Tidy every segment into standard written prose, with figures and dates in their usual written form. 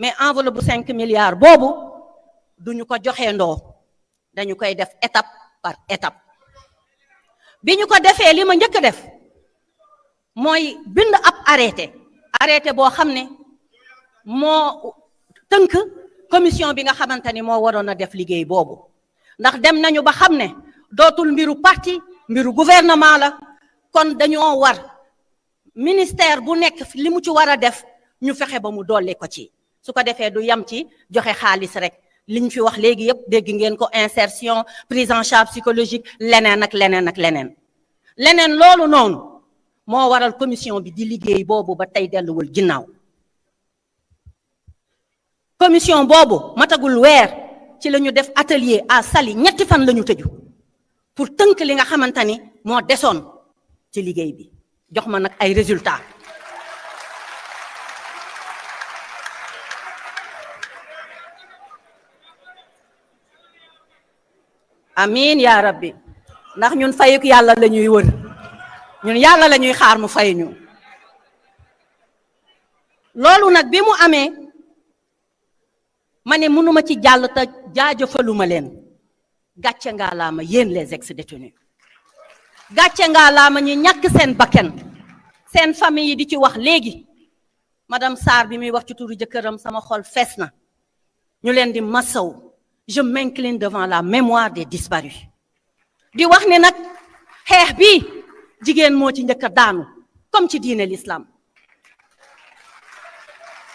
mais enveloppe bu 5 milliards boobu duñu ko joxe ndoo dañu koy def étape par étape bi ñu ko defee li ma njëkk a def mooy bind ab arrêté boo xam ne moo tënk commission bi nga xamante ni moo waroon a def liggéey boobu ndax dem nañu ba xam ne dootul mbiru parti mbiru gouvernement la kon dañoo war ministère bu nekk li mu ci war a def ñu fexe ba mu dolli ko ci su ko defee du yam ci joxe xaalis rek liñ fi wax léegi yépp dégg ngeen ko insertion prise en charge psychologique leneen ak leneen ak leneen loolu noonu moo waral commission bi di liggéey boobu ba tey delluwul ginnaaw commission boobu matagul weer ci la ñu def atelier à Saly 3 fan la ñu tëju pour tënk li nga xamante ni moo desoon ci liggéey bi jox ma nag ay résultats amiin yaa rabbi ndax ñun fayuk yàlla la ñuy wër ñun yàlla la ñuy xaar mu fay ñu loolu nag bi mu amee ma ne mënuma ci jàll te jaajëfaluma leen gàcce ngaa laa ma yéen les ex-détenus gàcce ngaa laa ma ñu ñàkk seen bakken seen famille yi di ci wax léegi madame Sarr bi muy wax ci turu jëkkëram sama xol fees na ñu leen di masaw je m'incline devant la mémoire des disparus di wax ne nag xeex bi jigéen moo ci njëkk a daanu comme ci diine l'islam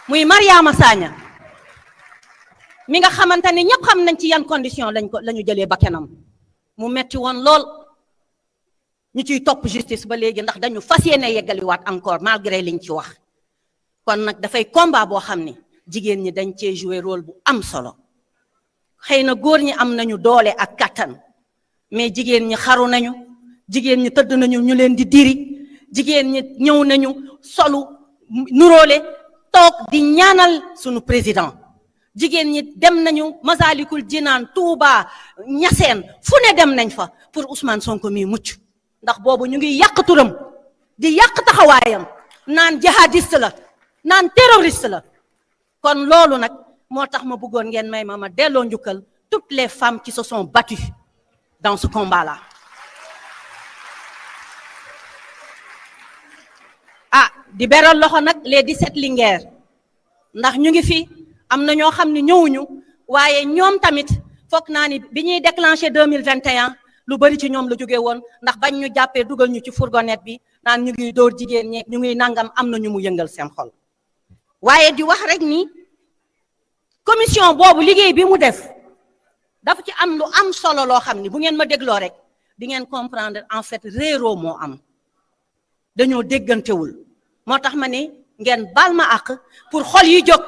muy Mariama Sagna mi nga xamante ne ñëpp xam nañ ci yan condition la ñu jëlee bakkanam mu metti woon lool ñu ciy topp justice ba léegi ndax dañu fas yéene yeggaliwaat encore malgré liñ ci wax kon nag dafay combat boo xam ne jigéen ñi dañ cee jouer rôle bu am solo xëy na góor ñi am nañu doole ak kattan mais jigéen ñi xaru nañu jigéen ñi tëdd nañu ñu leen di diri jigéen ñi ñëw nañu solu nuróole toog di ñaanal sunu président jigéen ñi dem nañu Masalikul Jinaan Touba Ñaseen fu ne dem nañ fa pour Ousmane Sonko mi mucc ndax boobu ñu ngi yàq turam di yàq taxawaayam naan jihadiste la naan terroriste la kon loolu nag moo tax ma bëggoon ngeen may ma delloo njukkal toutes les femmes qui se sont battues dans ce combat-là. ah di beral loxo nag les 17 Linguère ndax ñu ngi fi am na ñoo xam ne ñëwuñu waaye ñoom tamit foog naa ni bi ñuy déclenché 2021 lu bari ci ñoom la jóge woon ndax bañ ñu jàppee dugal ñu ci fourgonnette bi naan ñu ngi dóor jigéen ñi ñu ngi nangam am na ñu mu yëngal seen xol waaye di wax rek ni commission boobu liggéey bi mu def dafa ci am lu am solo loo xam ni bu ngeen ma dégloo rek di ngeen comprendre en fait réeroo moo am dañoo déggantewul moo tax ma ni ngeen baal ma àq pour xol yi jóg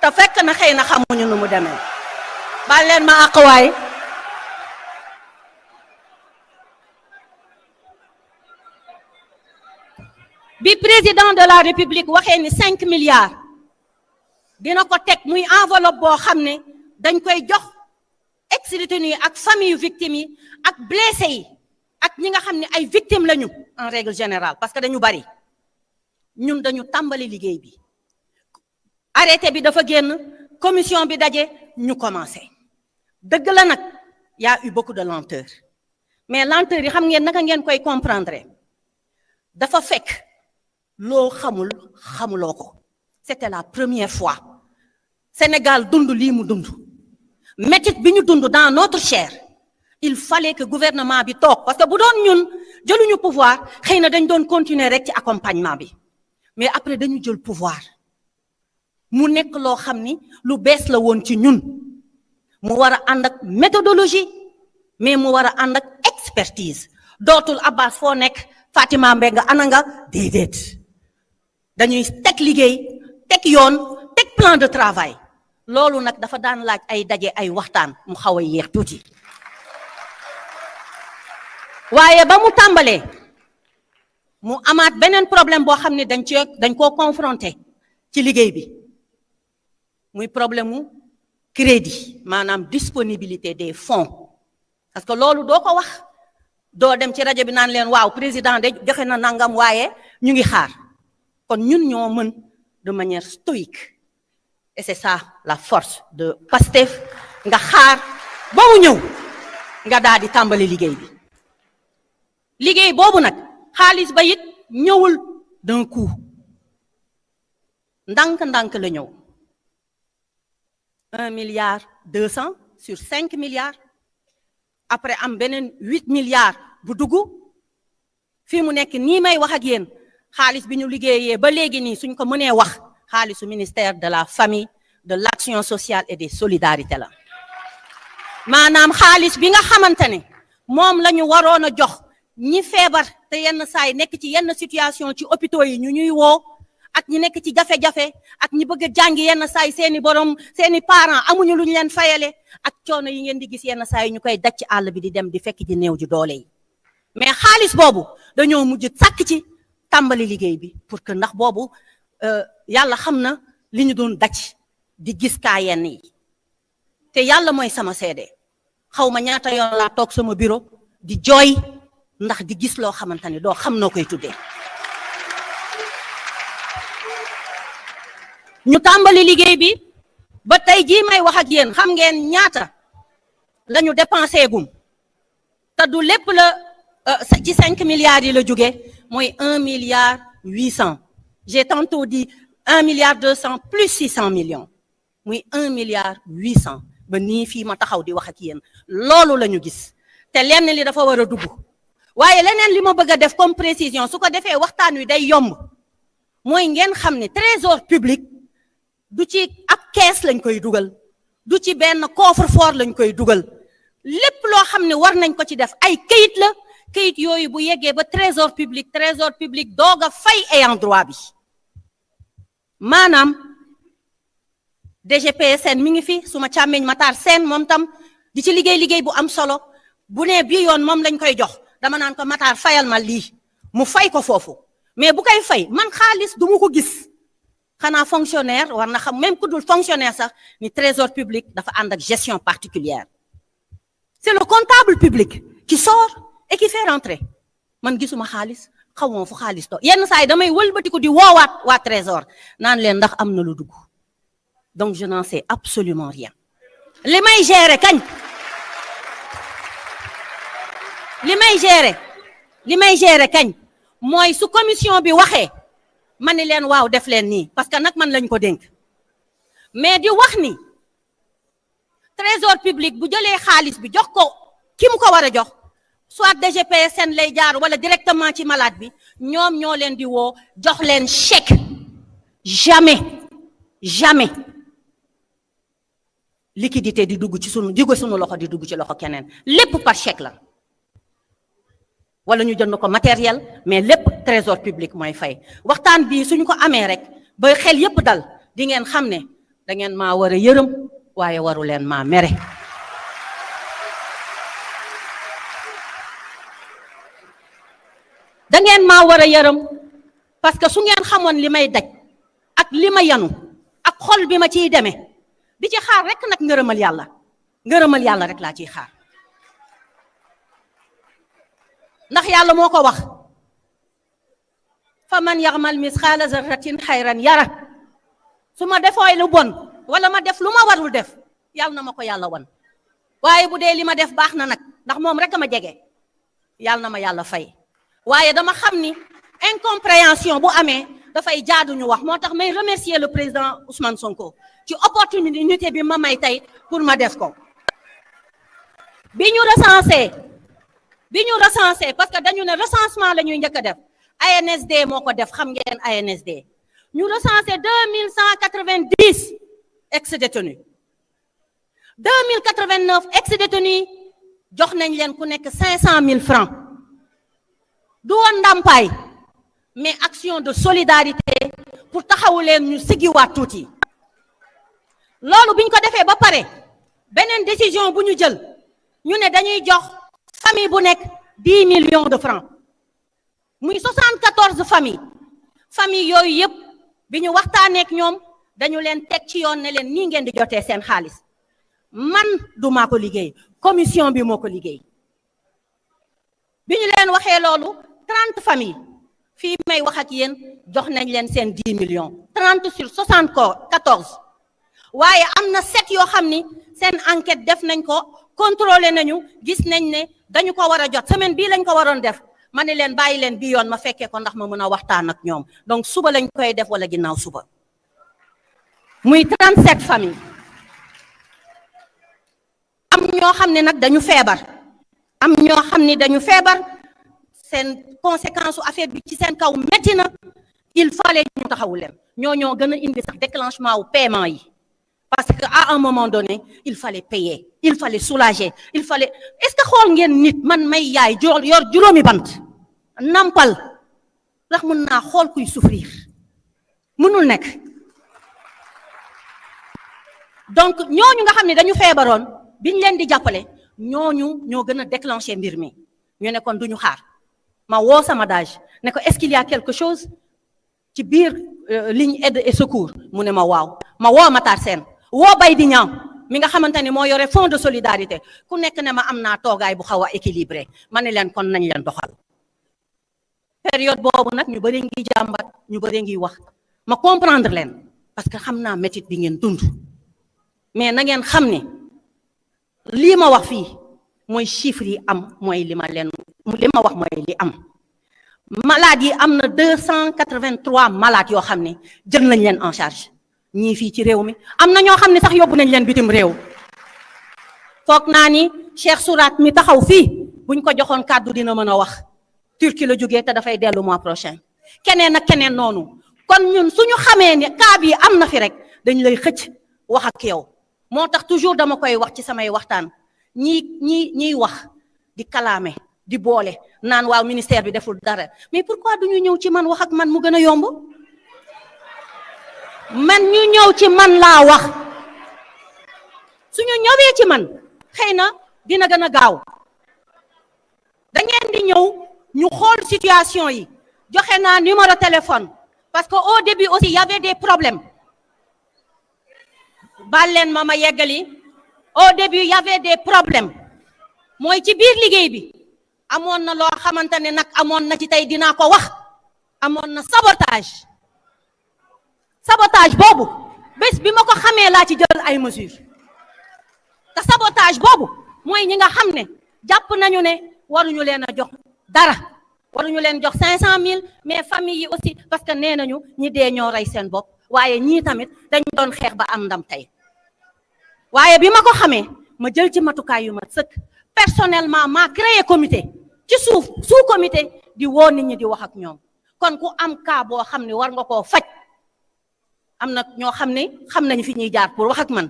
te fekk na xëy na xamuñu nu mu demee baal leen ma àq waay bi président de la république waxee ni 5 milliards dina ko teg muy enveloppe boo xam ne dañ koy jox ex-détenus yi ak famille victimes yi ak blessés yi ak ñi nga xam ne ay victimes lañu en règle générale parce que dañu bari ñun dañu tàmbali liggéey bi arrêté bi dafa génn commission bi daje ñu commencé dëgg la nag y a eu beaucoup de lenteur mais lenteur yi xam ngeen naka ngeen koy comprendre dafa fekk loo xamuloo ko c'était la première fois Sénégal dund lii mu dund métit bi ñu dund dans notre chair il fallait que gouvernement bi toog parce que bu doon ñun jëluñu pouvoir xëy na dañ doon continuer rek ci accompagnement bi mais après dañu jël pouvoir mu nekk loo xam ni lu bees la woon ci ñun mu war a ànd ak méthodologie mais mu war a ànd ak expertise dootul Abbas foo nekk Fatima Mbengue ana nga déedéet dañuy teg liggéey teg yoon teg plan de travail loolu nag dafa daan laaj ay daje ay waxtaan mu xaw a yéex tuuti waaye ba mu tàmbalee mu amaat beneen problème boo xam ne dañ koo confronté ci liggéey bi muy problème mu crédit maanaam disponibilité des fonds parce que loolu doo ko wax doo dem ci rajo bi naan leen waaw président de joxe na nangam waaye ñu ngi xaar kon ñun ñoo mën de manière stoïque et c'est ça la force de Pastef nga xaar ba mu ñëw nga daal di tàmbali liggéey bi liggéey boobu nag xaalis ba it ñëwul d'un coup ndànk-ndànk la ñëw 1,2 milliard sur 5 milliards après am beneen 8 milliards bu dugg fii mu nekk nii may wax ak yéen xaalis bi ñu liggéeyee ba léegi nii suñ ko mënee wax xaalisu ministère de la famille de l'action sociale et des solidarités la maanaam xaalis bi nga xamante ne moom la ñu waroon a jox ñi feebar te yenn saa yi nekk ci yenn situation ci hôpitaux yi ñu ñuy woo ak ñi nekk ci jafe-jafe ak ñi bëgg a jàngi yenn saa yi seeni parents amuñu lu ñu leen fayale ak coono yi ngeen di gis yenn saa yi ñu koy daj ci àll bi di dem di fekk ji néew ji doole yi mais xaalis boobu dañoo mujj sàkk ci tàmbali liggéey bi pour que ndax boobu yàlla xam na li ñu doon daj di gis kaa yenn yi te yàlla mooy sama seede xaw ma ñaata yoon laa toog sama bureau di jooy ndax di gis loo xamante ni doo xam noo koy tuddee ñu tàmbali liggéey bi ba tey jii may wax ak yéen xam ngeen ñaata la ñu dépensé gum te du lépp la ci 5 milliards yi la jóge mooy 1,8 milliard. J'ai tantôt dit 1,2 milliard plus 600 millions muy 1,8 milliard ba nii fii ma taxaw di wax ak yéen loolu la ñu gis te lenn li dafa war a dugg waaye leneen li ma bëgg a def comme précision su ko defee waxtaan wi day yomb mooy ngeen xam ne trésor public du ci ab kees lañ koy dugal du ci benn coffre-fort lañ koy dugal lépp loo xam ne war nañ ko ci def ay këyit la këyit yooyu bu yeggee ba trésor public doog a fay ayant droit bi maanaam DGPSN mi ngi fi suma càmmeñ Matar Sène moom tam di ci liggéey bu am solo bu ne bii yoon moom lañ koy jox dama naan ko Matar fayal ma lii mu fay ko foofu mais bu koy fay man xaalis du mu ko gis xanaa fonctionnaire war na xam même ku dul fonctionnaire sax ni trésor public dafa ànd ak gestion particulière c'est le comptable public qui sort et qui fait rentrer man gisuma xaalis xaw ma fu xaalis to yenn saa yi damay wëlbatiku di woowaat waa trésor naan leen ndax am na lu dugg donc je n'en sais absolument rien li may gérer kañ li may gérer kañ mooy su commission bi waxee ma ni leen waaw def leen nii parce que nag man lañ ko dénk mais di wax ni trésor public bu jëlee xaalis bi jox ko ki mu ko war a jox soit DGPSN lay jaar wala directement ci malade bi ñoom ñoo leen di woo jox leen chèque jamais liquidité di dugg ci sunu loxo di dugg ci loxo keneen lépp par chèque la wala ñu jënd ko matériel mais lépp trésor public mooy fay waxtaan bi suñu ko amee rek ba xel yépp dal di ngeen xam ne da ngeen maa war a yërëm waaye waru leen maa mere da ngeen maa war a yërëm parce que su ngeen xamoon li may daj ak li ma yanu ak xol bi ma ciy demee di ci xaar rek nag ngërëmal yàlla rek laa ciy xaar ndax yàlla moo ko wax fa man yaxmal misqaala zarratin xayran yara su ma defooy lu bon wala ma def lu ma warul def yàlla na ma ko yàlla wan waaye bu dee li ma def baax na nag ndax moom rek a ma jege yàlla na ma yàlla fay waaye dama xam ni incompréhension bu amee dafay jaadu ñu wax moo tax may remercier le président Ousmane Sonko ci opportunité bi ma may tey pour ma def ko bi ñu recensé parce que dañu ne recensement la ñuy njëkk a def ANSD moo ko def xam ngeen ANSD ñu recensé 2190 ex-détenus 2089 ex-détenus jox nañ leen ku nekk 500 000 francs du woon ndàmpaay mais action de solidarité pour taxawu leen ñu siggiwaat tuuti loolu biñ ko defee ba pare beneen décision bu ñu jël ñu ne dañuy jox famille bu nekk 10 millions de francs muy 74 famille yooyu yëpp bi ñu waxtaanee ak ñoom dañu leen teg ci yoon ne leen nii ngeen di jotee seen xaalis man du maa ko liggéey commission bi moo ko liggéey bi ñu leen waxee loolu 30 familles fii may wax ak yéen jox nañ leen seen 10 millions 30 sur 74 waaye am na 7 yoo xam ni seen enquête def nañ ko contrôlé nañu gis nañ ne dañu ko war a jot semaine bii lañ ko waroon def ma ne leen bàyyi leen bii yoon ma fekkee ko ndax ma mën a waxtaan ak ñoom donc suba lañ koy def wala ginnaaw suba muy 37 familles am ñoo xam ne nag dañu feebar am ñoo xam ni dañu feebar seen conséquence su affaire bi ci seen kaw métti na il fallait ñu taxawu leen ñoo gën a indi sax déclenchement wu paiement yi parce que à un moment donné il fallait payer il fallait soulager il fallait est-ce que xool ngeen nit man may yaay yor juróomi bant nampal ndax mën naa xool kuy souffrir mënul nekk donc ñooñu nga xam ne dañu feebaroon biñ leen di jàppale ñooñu ñoo gën a déclencher mbir mi ñu ne kon duñu xaar ma woo sama DAGE ne ko est-ce qu'il y a quelque chose ci biir ligne aide et secours mu ne ma waaw ma woo Matar Sène woo bay di ñaaw mi nga xamante ni moo yore fonds de solidarité ku nekk ne ma am naa toogaay bu xaw a équilibré ma ne leen kon nañ leen doxal période boobu nag ñu bëri ngi jàmbat ñu bëri ngi wax ma comprendre leen parce que xam naa métit bi ngeen dund mais na ngeen xam ne lii ma wax fii mooy chiffres yi am mooy li ma wax mooy li am malades yi am na 283 malades yoo xam ne jël nañ leen en charge ñii fii ci réew mi am na ñoo xam ne sax yóbbu nañ leen bitim réew foog naa ni Cheikh Sourat mi taxaw fii buñ ko joxoon kàddu dina mën a wax Turquie la jógee te dafay dellu mois prochain keneen ak keneen noonu kon ñun suñu xamee ne cas bi am na fi rek dañ lay xëcc wax ak yow moo tax toujours dama koy wax ci samay waxtaan ñiy wax di kalaame di boole naan waaw ministère bi deful dara mais pourquoi duñu ñëw ci man wax ak man mu gën a yomb man ñu ñëw ci man laa wax suñu ñëwee ci man xëy na dina gën a gaaw da ngeen di ñëw ñu xool situation yi joxe naa numéro téléphone parce que au début aussi il y avait des problèmes baal leen ma yeggali au début il y avait des problèmes mooy ci biir liggéey bi amoon na loo xamante ne nag amoon na ci tey dinaa ko wax amoon na sabotage boobu bés bi ma ko xamee laa ci jël ay mesures te sabotage boobu mooy ñi nga xam ne jàpp nañu ne waruñu leen a jox dara waruñu leen jox 500 000 mais famille yi aussi parce que nee nañu ñi dee ñoo rey seen bopp waaye ñii tamit dañ doon xeex ba am ndam tey waaye bi ma ko xamee ma jël ci matukaay yu mat sëkk personnellement maa créé comité ci sous comité di woo nit ñi di wax ak ñoom kon ku am cas boo xam ne war nga koo faj am na ñoo xam ne xam nañu fi ñuy jaar pour wax ak man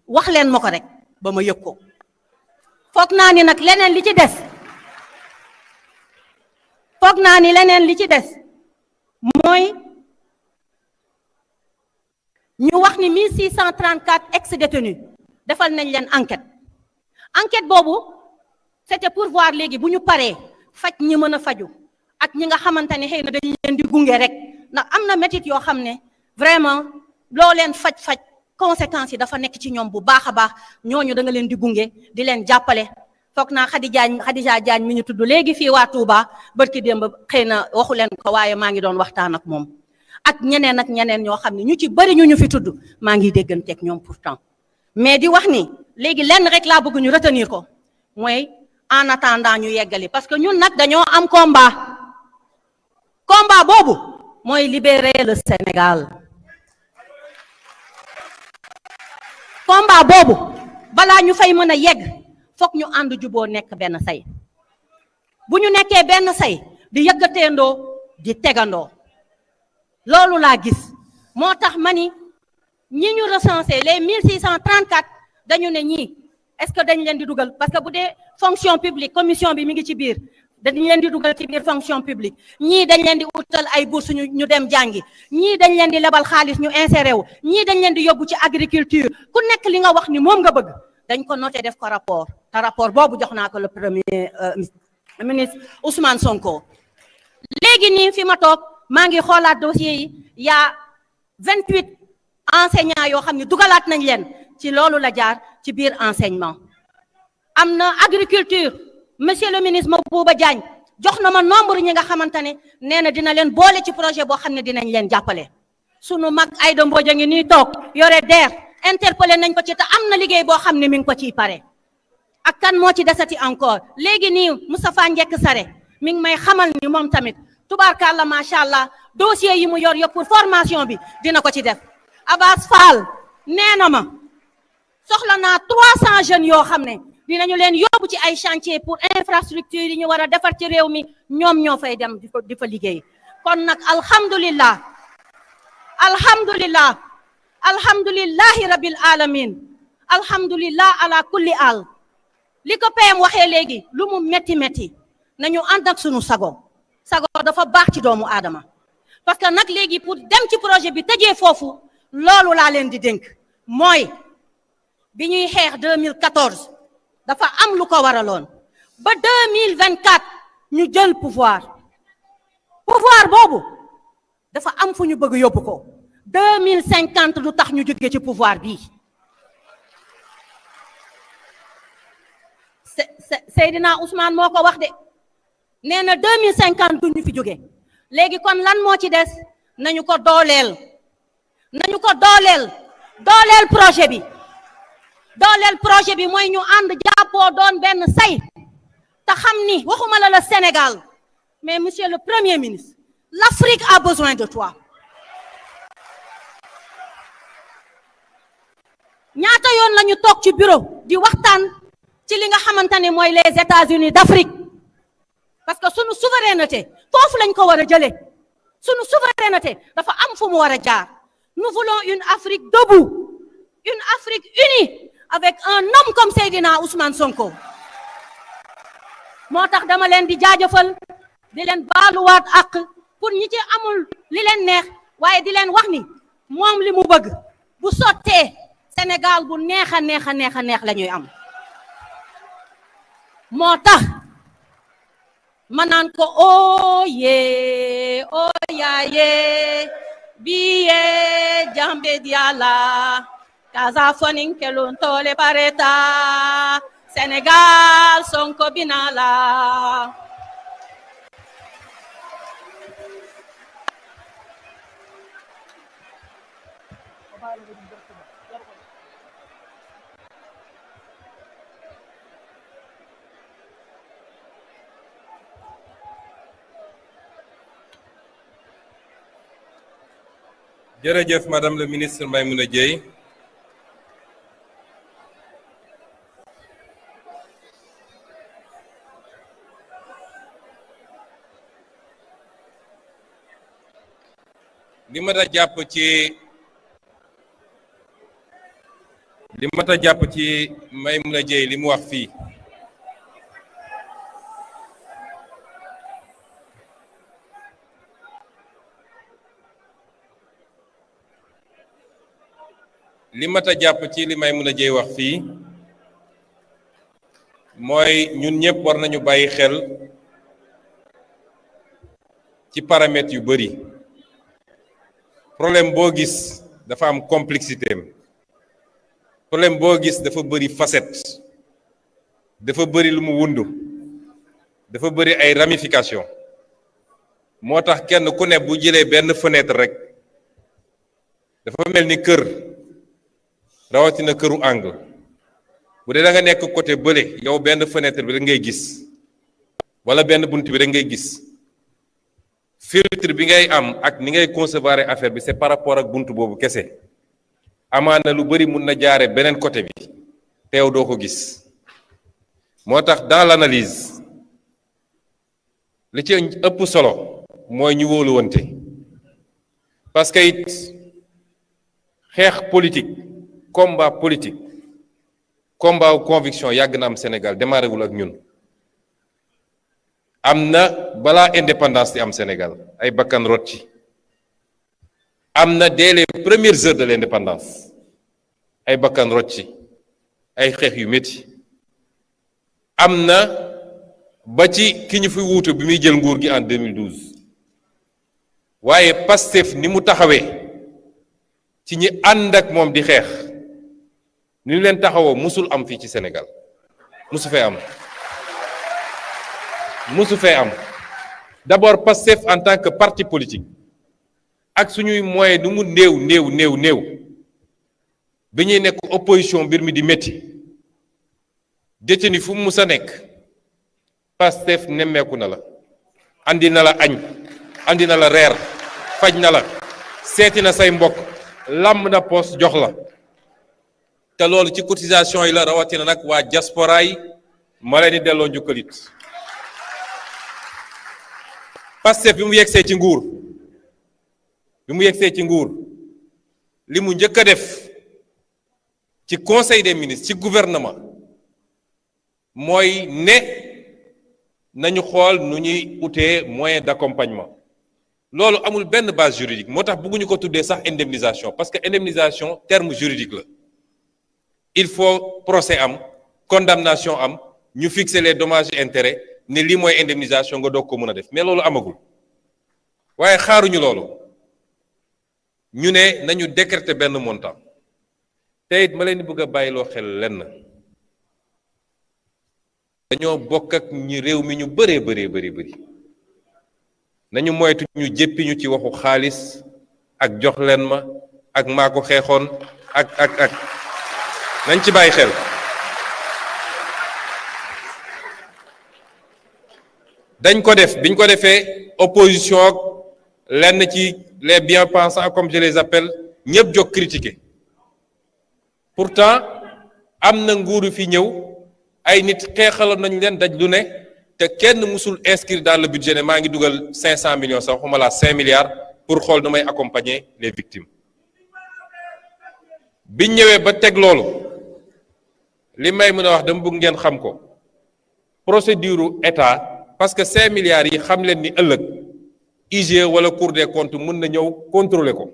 wax leen ma ko rek ba ma yëg ko foog naa ni nag leneen li ci des mooy ñu wax ni 1634 ex-détenus defal nañ leen enquête boobu c'était pour voir léegi bu ñu paree faj ñi mën a faju ak ñi nga xamante ne xëy na dañ leen di gunge rek ndax am na métit yoo xam ne vraiment loo leen faj conséquences yi dafa nekk ci ñoom bu baax a baax ñooñu da nga leen di gunge di leen jàppale foog naa Khadija Diagne mi ñu tudd léegi fii waa Touba barki démb xëy na waxu leen ko waaye maa ngi doon waxtaan ak moom ak ñeneen ñoo xam ne ñu ci bëri ñu fi tudd maa ngi dégganteeg ñoom pourtant mais di wax ni léegi lenn rek laa bëgg ñu retenir ko mooy en attendant ñu yeggali parce que ñun nag dañoo am combat boobu mooy libérer le Sénégal combat boobu balaa ñu fay mën a yegg foog ñu ànd juboo nekk benn say bu ñu nekkee benn say di yëggateendoo di tegandoo loolu laa gis moo tax ma ni ñi ñu recensé les 1634 dañu ne ñii est-ce que dañ leen di dugal parce que bu dee fonction publique commission bi mi ngi ci biir dañ leen di dugal ci biir fonction publique ñii dañ leen di utal ay bourse ñu dem jàngi ñii dañ leen di lebal xaalis ñu inséré wu ñii dañ leen di yóbbu ci agriculture ku nekk li nga wax ni moom nga bëgg dañ ko noté def ko rapport te rapport boobu jox naa ko le premier ministre Ousmane Sonko léegi nii fi ma toog maa ngi xoolaat dossier yi y'a 28 enseignants yoo xam ne dugalaat nañ leen ci loolu la jaar ci biir enseignement am na agriculture monsieur le ministre Mabouba Diagne jox na ma nombre ñi nga xamante ne nee na dina leen boole ci projet boo xam ne dinañ leen jàppale sunu mag Aïda Mbodj a ngi nii toog yore DER interpellé nañ ko ci te am na liggéey boo xam ne mi ngi ko ciy pare. ak kan moo ci desati encore léegi nii Moustapha Njekk Sare mi ngi may xamal ni moom tamit tubaarkàlla macha allah dossier yi mu yor yëpp pour formation bi dina ko ci def. Abbas Fall nee na ma soxla naa 300 jeunes yoo xam ne dinañu leen yóbbu ci ay chantier pour infrastructure yi ñu war a defar ci réew mi ñoom ñoo fay dem di fa liggéey. kon nag alhamdulillah alhamdulillahi rabbil alamin alhamdulillah ala kulli al li ko PM waxee léegi lu mu métti métti nañu ànd ak sunu sago dafa baax ci doomu aadama parce que nag léegi pour dem ci projet bi tëjee foofu loolu laa leen di dénk mooy bi ñuy xeex 2014 dafa am lu ko waraloon ba 2024 ñu jël pouvoir boobu dafa am fu ñu bëgg yóbbu ko 2050 du tax ñu jóge ci pouvoir bii Seydina Ousmane moo ko wax de nee na 2050 du ñu fi jóge léegi kon lan moo ci des nañu ko dooleel projet bi mooy ñu ànd jàppoo doon benn say te xam ni waxuma la Sénégal mais monsieur le Premier ministre l'Afrique a besoin de toi. ñaata yoon lañu toog ci bureau di waxtaan ci li nga xamante ne mooy les États-Unis d'Afrique parce que sunu souveraineté foofu lañ ko war a jëlee sunu souveraineté dafa am fu mu war a jaar. Nous voulons une Afrique debout, une Afrique unie avec un homme comme Seydina Ousmane Sonko. moo tax dama leen di jaajëfal di leen baaluwaat ak pour ñi ci amul li leen neex waaye di leen wax ni moom li mu bëgg bu sottee Sénégal bu neex a neex la ñuy am. moo tax ma naan ko oye oyaye biye jambe diala kaza fonin kelun tole pareta Sénégal Sonko binala. Jërëjëf Madame le ministre Maïmouna Dièye. li mat a jàpp ci Maïmouna Dièye li mu wax fii Maïmouna Dièye wax fii mooy ñun ñëpp war nañu bàyyi xel ci paramètres yu bari. problème boo gis dafa am complexité am problème boo gis dafa bëri facette dafa bëri lu mu wundu dafa bëri ay ramification moo tax kenn ku ne bu jëlee benn fenêtre rek dafa mel ni kër rawatina këru angle bu dee da nga nekk côté bële yow benn fenêtre bi rek ngay gis wala benn bunt bi rek ngay gis filtre bi ngay am ak ni ngay concevoir affaire bi c'est par rapport ak buntu boobu kese amaana lu bari mun na jaare beneen côté bi teew doo ko gis moo tax dans l'analyse li ci ëpp solo mooy ñu wóoluwante parce que it xeex politique combat wu conviction yàgg na am Sénégal démarré wul ak ñun am na balaa indépendance di am Sénégal ay bakkan rot ci am na dès les premières heures de l'indépendance ay bakkan rot ci ay xeex yu métti am na ba ci ki ñu fi wuutu bi muy jël nguur gi en 2012 waaye Pastef ni mu taxawee ci ñi ànd ak moom di xeex ni ñu leen taxawoo musul am fii ci Sénégal musu fee am d'abord Pastef en tant que parti politique ak suñuy moyen nu mu néew bi ñuy nekk opposition mbir mi di métti détenu fu mu mus a nekk Pastef nemmeeku na la andi na la añ andi na la reer faj na la seeti na say mbokk làmb na poos jox la te loolu ci cotisation yi la rawatina nag waa diaspora yi ma leen di delloo njukkalit Pastef bi mu yegsee ci nguur li mu njëkk a def ci conseil des ministres ci gouvernement mooy ne nañu xool nu ñuy utee moyen d'accompagnement loolu amul benn base juridique moo tax bëgguñu ko tuddee sax indemnisation parce que indemnisation terme juridique la il faut procès am condamnation am ñu fixer les dommages et intérêts ne lii mooy indemnisation nga doog ko mën a def mais loolu amagul waaye xaaruñu loolu ñu ne nañu décréter benn montant te it ma leen di bëgg a bàyyiloo xel lenn dañoo bokk ak ñi réew mi ñu bëri nañu moytu ñu jéppi ñu ci waxu xaalis ak jox leen ma ak maa ko xeexoon ak nañ ci bàyyi xel dañ ko def biñ ko defee opposition ak lenn ci les bien-pensants comme je les appelle ñëpp jóg critiquer pourtant am na nguuru fi ñëw ay nit xeexaloon nañ leen daj lu ne te kenn musul inscrire dans le budget ne maa ngi dugal 500 millions sax waxuma la 5 milliards pour xool nu may accompagner les victimes biñ ñëwee ba teg loolu li may mën a wax dama bëgg ngeen xam ko procédure état parce que 5 milliards yi xam leen ni ëllëg IGE wala Cour des comptes mën na ñëw contrôler ko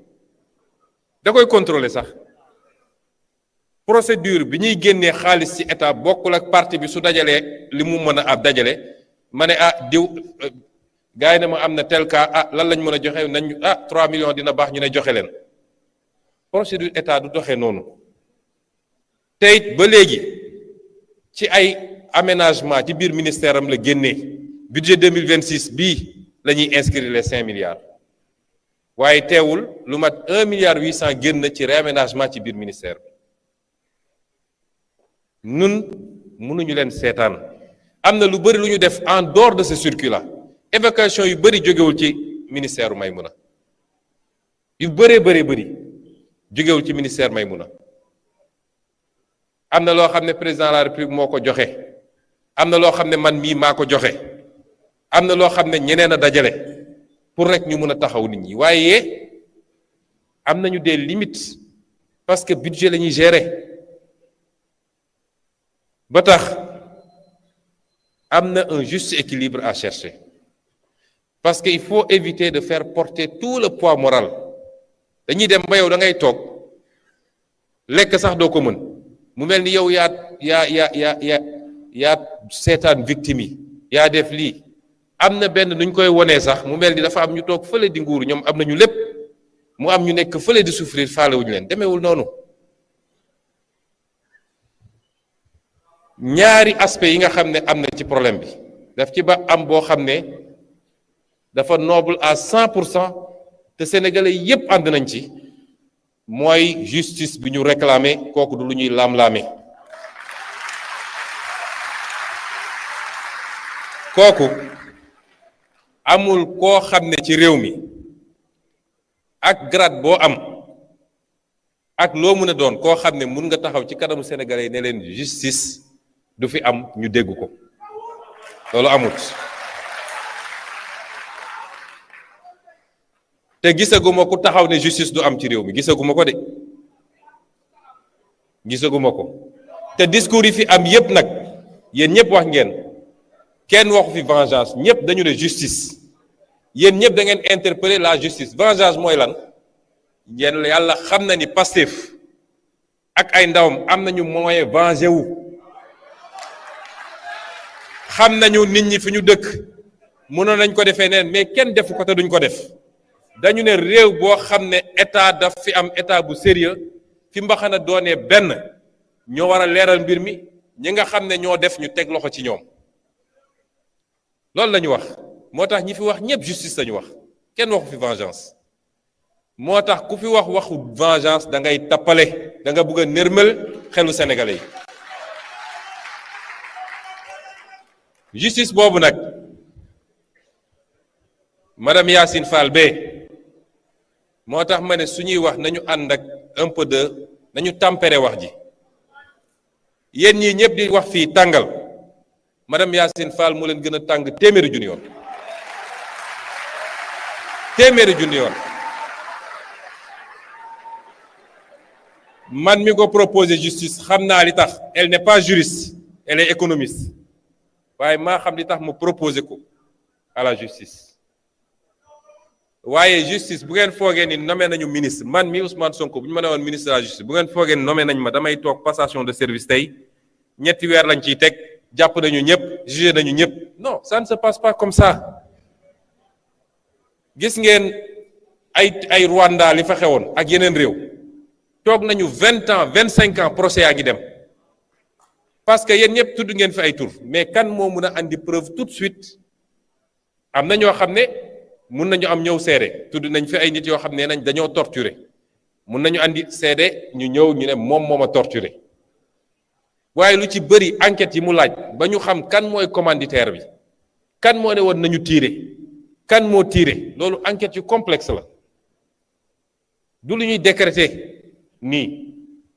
da koy contrôler sax procédure bi ñuy génnee xaalis ci état bokkul ak parti bi su dajalee li mu mën a ab dajale ma ne diw gars yi ne ma am na tel cas lan lañ mën a joxe nañ 3 millions dina baax ñu ne joxe leen procédure état du doxee noonu te it ba léegi ci ay aménagement ci biir ministère am la génnee budget 2026 bii la ñuy inscrire les 5 milliards waaye teewul lu mat 1 milliard 800 génn ci réaménagement ci biir ministère bi nun mënuñu leen seetaan am na lu bëri lu ñu def en dehors de ce circuit là évacuation yu bëri jógewul ci ministère u Maïmouna yu bëri jógewul ci ministère Maïmouna am na loo xam ne président de la république moo ko joxe am na loo xam ne man mii maa ko joxe am na loo xam ne ñeneen a dajale pour rek ñu mën a taxaw nit ñi waaye am nañu des limites parce que budget la ñuy gérer ba tax am na un juste équilibre à chercher parce que il faut éviter de faire porter tout le poids moral dañuy dem ba yow da ngay toog lekk sax doo ko mën mu mel ni yow yaa seetaan victime yi yaa def lii am na benn nuñ koy wonee sax mu mel ni dafa am ñu toog fële di nguur ñoom am nañu lépp mu am ñu nekk fële di souffrir faalewuñu leen demeewul noonu ñaari aspect yi nga xam ne am na ci problème bi daf ci ba am boo xam ne dafa noble à 100% te sénégalais yépp ànd nañ ci mooy justice bi ñu réclamer kooku du lu ñuy laam-laame kooku amul koo xam ne ci réew mi ak grade boo am ak loo mën a doon koo xam ne mun nga taxaw ci kanamu sénégalais yi ne leen justice du fi am ñu dégg ko loolu amut te gisaguma ku taxaw ne justice du am ci réew mi gisaguma ko de gisaguma ko te discours yi fi am yépp nag yéen ñëpp wax ngeen kenn waxu fi vengeance ñëpp dañu ne justice yéen ñëpp da ngeen interpeller la justice vengeance mooy lan yéen yàlla xam na ni Pastef ak ay ndawam am nañu moyen venger wu xam nañu nit ñi fi ñu dëkk mënoon nañ ko defee neen mais kenn defu ko te duñ ko def dañu ne réew boo xam ne état daf fi am état bu sérieux fi mbaxana doonee benn ñoo war a leeral mbir mi ñi nga xam ne ñoo def ñu teg loxo ci ñoom loolu la ñu wax moo tax ñi fi wax ñëpp justice lañu wax kenn waxu fi vengeance moo tax ku fi wax waxu vengeance da ngay tappale da nga bëgg a nërmal xelu sénégalais yi justice boobu nag madame Yacine Fall Bey moo tax ma ne suñuy wax nañu ànd ak un peu de nañu tempérer wax ji yéen ñii ñëpp di wax fii tàngal madame Yacine Fall mu leen gën a tàng téeméeri junni yoon téeméeri junni yoon man mi ko proposé justice xam naa li tax elle n'est pas juriste elle est économiste waaye maa xam li tax mu proposé ko à la justice waaye justice bu ngeen foogee ni nommé nañu ministre man mi Ousmane Sonko bu ñu ma ne woon ministre de la justice bu ngeen foogee ni nommé nañ ma damay toog passation de service tey ñetti weer lañ ciy teg jàpp nañu ñëpp jugé nañu ñëpp non ça ne se passe pas comme ça gis ngeen ay Rwanda li fa xewoon ak yeneen réew toog nañu 20 ans 25 ans procès yaa ngi dem parce que yéen ñëpp tudd ngeen fi ay tur mais kan moo mun a andi preuve tout de suite am na ñoo xam ne mun nañu am ñëw seede tudd nañ fi ay nit yoo xam ne nañ dañoo torturer mun nañu andi seede ñu ñëw ñu ne moom moo ma torturer waaye lu ci bëri enquête yi mu laaj ba ñu xam kan mooy commanditaire bi kan moo ne woon nañu tirer kan moo tirer loolu enquête yu complexe la du lu ñuy décréter nii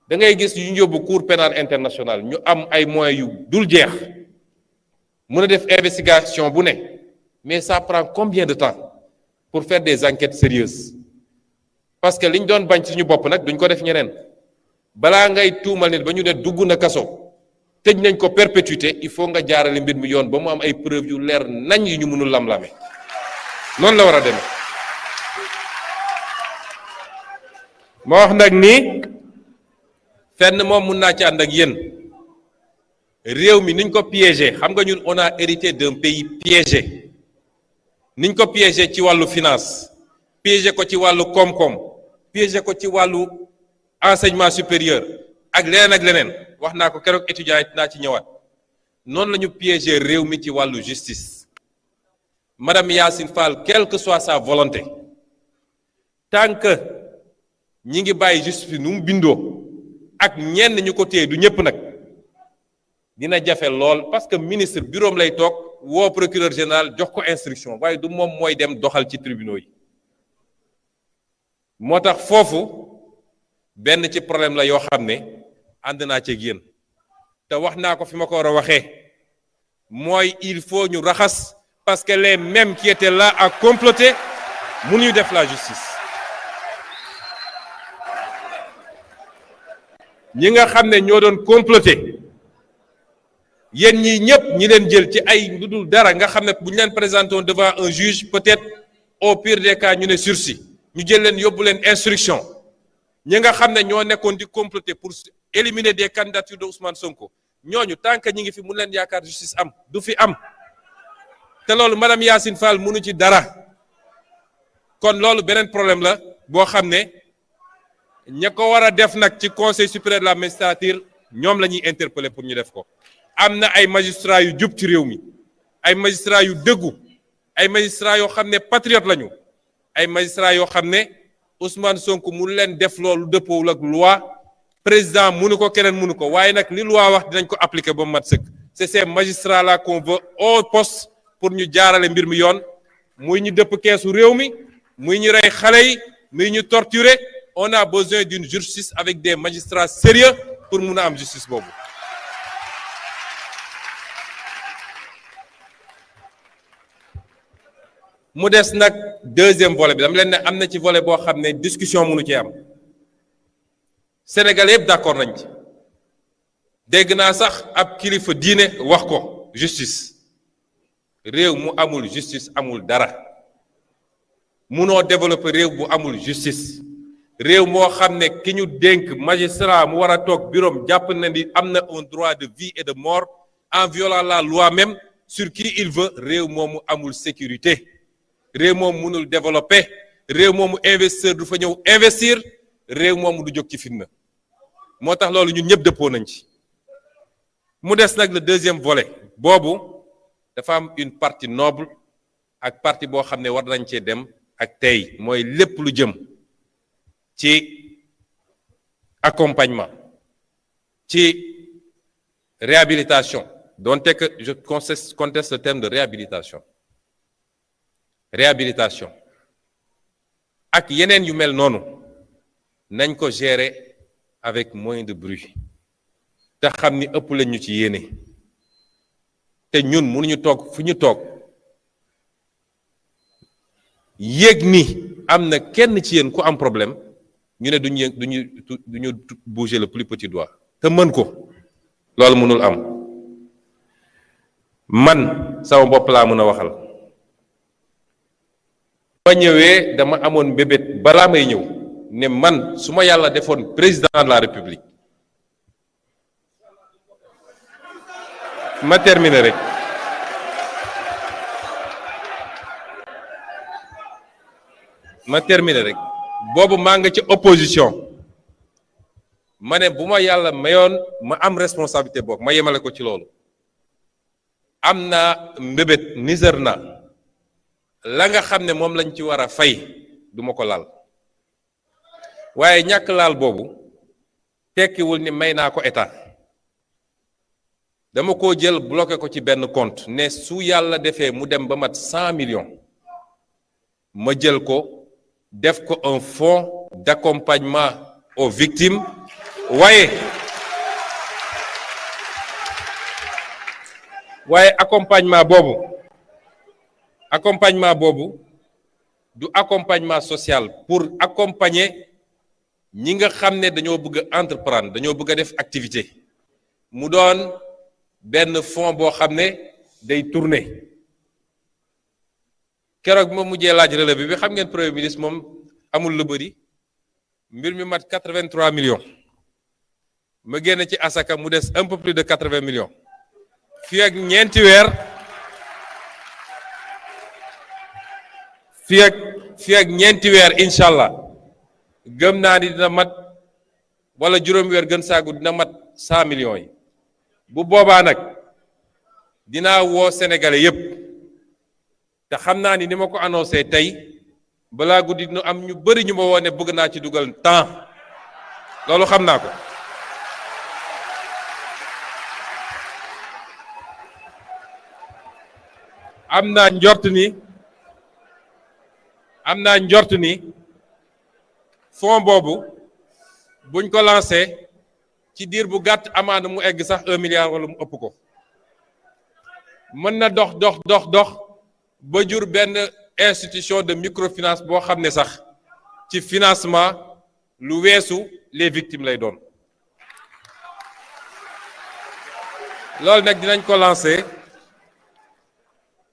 da ngay gis yu ñu yóbbu cour pénale internationale ñu am ay moyens yu dul jeex mën a def investigation bu ne mais ça prend combien de temps pour faire des enquêtes sérieuses parce que li ñu doon bañ suñu bopp nag duñ ko def ñeneen balaa ngay tuumal nit ba ñu ne dugg na kaso tëj nañ ko perpétuité il faut nga jaarale mbir mi yoon ba mu am ay preuves yu leer nañ yu ñu mënul lam-lame noonu la war a demee ma wax nag ni fenn moom mun naa ci ànd ak yéen réew mi niñ ko piégé xam nga ñun on a hérité d'un pays piégé niñ ko piégé ci wàllu finance piégé ko ci wàllu koom-koom piégé ko ci wàllu enseignement supérieur ak leneen wax naa ko keroog étudiant yi naa ci ñëwaat noonu la ñu piégé réew mi ci wàllu justice madame Yacine Fall quelle que soit sa volonté tant que ñi ngi bàyyi justice bi nu mu bindoo ak ñenn ñu ko téye du ñëpp nag dina jafe lool parce que ministre bureau lay toog woo procureur général jox ko instruction waaye du moom mooy dem doxal ci tribunaux yi moo tax foofu benn ci problème la yoo xam ne ànd naa ci yéen te wax naa ko fi ma ko war a waxee mooy il faut ñu raxas parce que les mêmes qui étaient là à comploter mënuñu def la justice ñi nga xam ne ñoo doon comploter yéen ñii ñëpp ñi leen jël ci ay lu dul dara nga xam ne bu ñu leen présenté woon devant un juge peut-être au pire des cas ñu ne sursis ñu jël leen yóbbu leen instruction ñi nga xam ne ñoo nekkoon di comploter pour éliminer des candidatures de Ousmane Sonko ñooñu tant que ñi ngi fi mun leen yaakaar justice am du fi am te loolu madame Yacine Fall mënu ci dara kon loolu beneen problème la boo xam ne ña ko war a def nag ci conseil supérieur de la magistrature ñoom la ñuy interpeller pour ñu def ko am na ay magistrats yu jub ci réew mi ay magistrats yu dëggu ay magistrats yoo xam ne patriote lañu ay magistrats yoo xam ne Ousmane Sonko mu leen def loolu dëppoowul ak loi président mënu ko keneen mënu ko waaye nag li loi wax dinañ ko appliquer ba mu mat sëkk c'est ces magistrats là qu'on veut au poste pour ñu jaarale mbir mi yoon muy ñu dëpp keesu réew mi muy ñu rey xale yi muy ñu torturer on a besoin d'une justice avec des magistrats sérieux pour mun a am justice boobu mu des nag deuxième volet bi dama leen ne am na ci volet boo xam ne discussion mënu ci am Sénégalais yëpp d'accord nañ ci dégg naa sax ab kilifa diine wax ko justice réew mu amul justice amul dara munoo développer réew bu amul justice réew moo xam ne ki ñu dénk magistrat mu war a toog bureau jàpp na ni am na un droit de vie et de mort en violant la loi même sur qui il veut réew moomu amul sécurité réew moomu mënul développer réew moomu investisseur du fa ñëw investir réew moomu du jóg ci fitna moo tax loolu ñun ñëpp dëppoo nañ ci mu des nag le deuxième volet boobu dafa am une partie noble ak partie boo xam ne war nañ cee dem ak tey mooy lépp lu jëm ci accompagnement ci réhabilitation donte que je conteste le terme de réhabilitation ak yeneen yu mel noonu nañ ko gérer avec moins de bruit te xam ni ëpp lañ ñu ci yéene te ñun mënuñu toog fu ñu toog yéeg ni am na kenn ci yéen ku am problème ñu ne duñu bouger le plus petit doigt te mën ko loolu mënul am man sama bopp laa mën a waxal ba ñëwee dama amoon mbébét balaa may ñëw ne man su ma yàlla defoon président de la république ma terminer rek boobu maa nga ci opposition ma ne bu ma yàlla mayoon ma am responsabilité boobu ma yemale ko ci loolu am naa mbébét nisër na la nga xam ne moom lañ ci war a fay duma ko laal waaye ñàkk laal boobu tekkiwul ni may naa ko état dama ko jël bloqué ko ci benn compte ne su yàlla defee mu dem ba mat 100 millions ma jël ko def ko un fonds d'accompagnement aux victimes waaye accompagnement boobu du accompagnement social pour accompagner ñi nga xam ne dañoo bëgg a entreprendre dañoo bëgg a def activité mu doon benn fonds boo xam ne day tourner keroog ma mujjee laaj relevé bi xam ngeen premier ministre moom amul lu bëri mbir mi mat 83 millions ma génn ci asaka mu des un peu plus de 80 millions fii ak ñeenti weer incha allah gëm naa ni dina mat wala juróomi weer gën saagu dina mat 100 millions yi bu boobaa nag dinaa woo sénégalais yépp te xam naa ni ma ko annoncé tey balaa guddi nu am ñu bari ñu ma woo ne bëgg naa ci dugal temps loolu xam naa ko am naa njort ni fonds boobu buñ ko lancé ci diir bu gàtt amaana mu egg sax 1 milliard wala mu ëpp ko mën na dox ba jur benn institution de microfinance boo xam ne sax ci financement lu weesu les victimes lay doon loolu nag dinañ ko lancé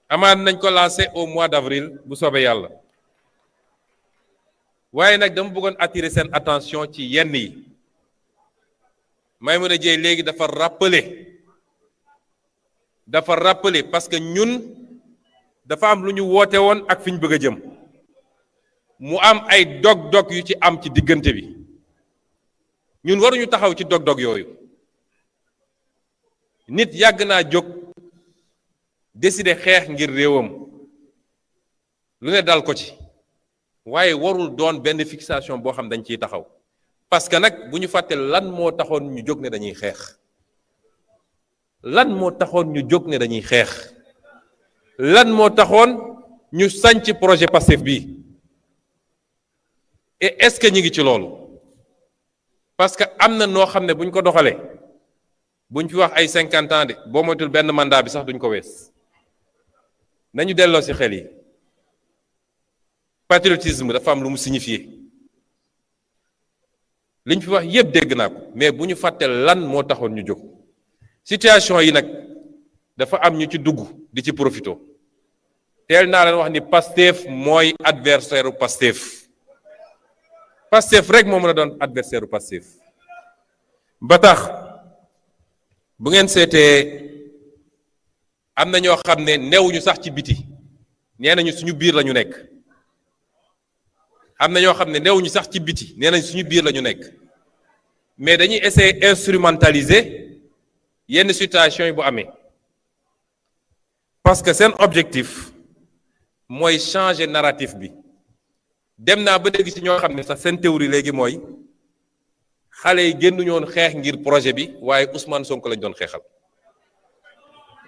amaan nañ ko lancé au mois d'avril bu soobee yàlla waaye nag dama bëggoon attirer seen attention ci yenn yi Maïmouna Dièye léegi dafa rappeler parce que ñun dafa am lu ñu woote woon ak fi ñu bëgg a jëm mu am ay dog-dog yu ci am ci diggante bi ñun waruñu taxaw ci dog-dog yooyu nit yàgg naa jóg décider xeex ngir réewam lu ne dal ko ci waaye warul doon benn fixation boo xam dañ ciy taxaw parce que nag bu ñu fàtte lan moo taxoon ñu jóg ne dañuy xeex lan moo taxoon ñu sanc projet Pastef bi et est-ce que ñu ngi ci loolu parce que am na noo xam ne bu ñu ko doxalee buñ fi wax ay 50 ans de boo moytul benn mandat bi sax duñ ko wees nañu delloo ci xel yi patriotisme dafa am lu mu signifié liñ fi wax yépp dégg naa ko mais bu ñu fàtte lan moo taxoon ñu jóg situation yi nag dafa am ñu ci dugg di ci profito teel naa leen wax ni Pastef mooy adversaire u Pastef rek moo mën a doon adversaire u Pastef ba tax bu ngeen seetee am na ñoo xam ne newuñu sax ci biti nee nañu suñu biir lañu nekk am na ñoo xam ne newuñu sax ci biti nee nañ suñu biir lañu nekk mais dañuy essayer instrumentaliser yenn situation yi bu amee parce que seen objectif mooy changer narratif bi dem naa ba dégg ci ñoo xam ne sax seen théorie léegi mooy xale yi génnuñu woon xeex ngir projet bi waaye Ousmane Sonko lañ doon xeexal.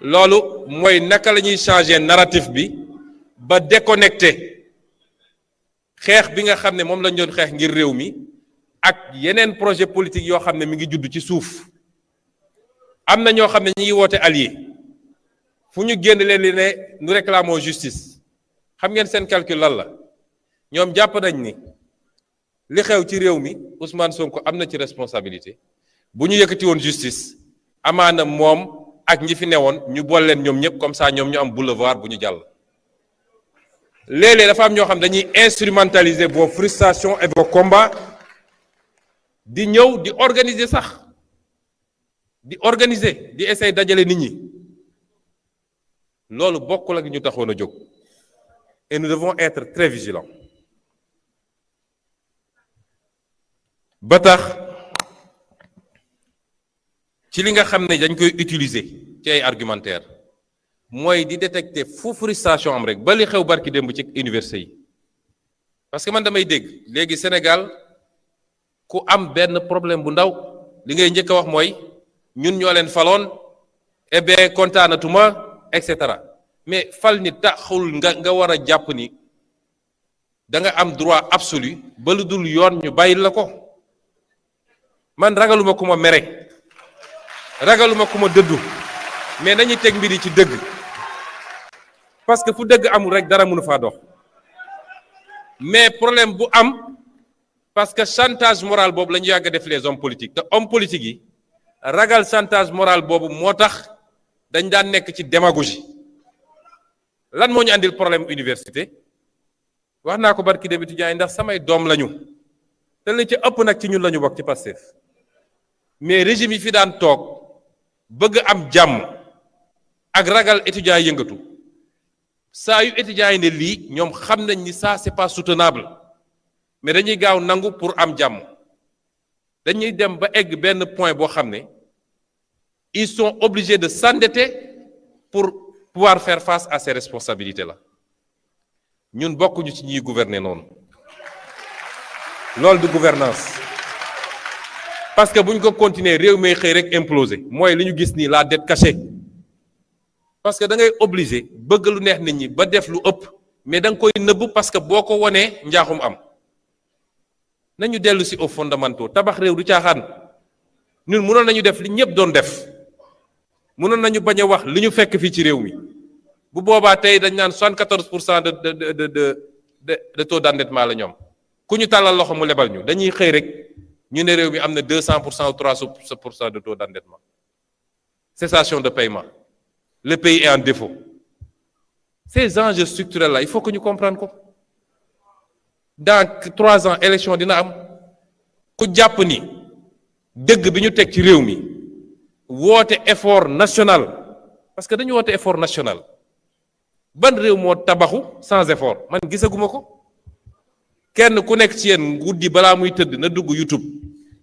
loolu mooy naka la ñuy changer narratif bi ba déconnecté xeex bi nga xam ne moom lañ doon xeex ngir réew mi ak yeneen projet politique yoo xam ne mi ngi judd ci suuf. am na ñoo xam ne ñi ngi woote allié fu ñu génn leen li ne nous réclamons justice xam ngeen seen calcul lan la ñoom jàpp nañ ni li xew ci réew mi Ousmane Sonko am na ci responsabilité bu ñu yëkkati woon justice amaana moom ak ñi fi newoon ñu boole leen ñoom ñëpp comme ça ñoom ñu am boulevard bu ñu jàll. léeg-léeg dafa am ñoo xam dañuy instrumentaliser vos frustrations et vos combats di ñëw di organiser sax. di essayer dajale nit ñi loolu bokkul ak ñu taxoon a jóg et nous devons être très vigilants ba tax ci li nga xam ne dañ koy utiliser ci ay argumentaire mooy di détecter fu frustration am rek ba li xew barki démb ci université yi parce que man damay dégg léegi Sénégal ku am benn problème bu ndaw li ngay njëkk a wax mooy ñun ñoo leen faloon eh bien kontaanatuma et cetera mais fal ni taxul nga war a jàpp ni da nga am droit absolu ba lu dul yoon ñu bàyyil la ko man ragaluma ku ma mere ragaluma ku ma dëddu mais nañuy teg mbir yi ci dëgg parce que fu dëgg amul rek dara mënu faa dox mais problème bu am parce que chantage moral boobu la ñu yàgg a def les hommes politiques te hommes politiques yi. ragal chantage moral boobu moo tax dañ daan nekk ci démagogie lan moo ñu andil problème université wax naa ko barki dem étudiants yi ndax samay doom lañu te li ci ëpp nag ci ñun lañu bokk ci Pastef mais régime yi fi daan toog bëgg am jàmm ak ragal étudiants yi yëngatu saa yu étudiants yi ne lii ñoom xam nañ ni ça c'est pas soutenable mais dañuy gaaw nangu pour am jàmm. dañuy dem ba egg benn point boo xam ne ils sont obligés de s'endetter pour pouvoir faire face à ces responsabilités-là ñun bokkuñu ci ñiy gouverner noonu loolu du gouvernance parce que bu ñu ko continuer réew mi xëy rek imploser mooy li ñu gis nii la dette cachée parce que da ngay obligé bëgg lu neex nit ñi ba def lu ëpp mais da nga koy nëbb parce que boo ko wonee njaaxum am. nañu dellu si aux fondamentaux tabax réew du caaxaan ñun mënoon nañu def li ñëpp doon def mënoon nañu bañ a wax li ñu fekk fii ci réew mi bu boobaa tey dañ naan 74% de taux d'endettement la ñoom ku ñu tàllal loxo mu lebal ñu dañuy xëy rek ñu ne réew mi am na 200% ou 300% de taux d'endettement cessation de paiement le pays est en défaut ces enjeux structurels là il faut que ñu comprendre ko. dans 3 ans élection dina am ku jàpp ni dëgg bi ñu teg ci réew mi woote effort national parce que dañu woote effort national ban réew moo tabaxu sans effort man gisaguma ko kenn ku nekk ci yéen guddi balaa muy tëdd na dugg YouTube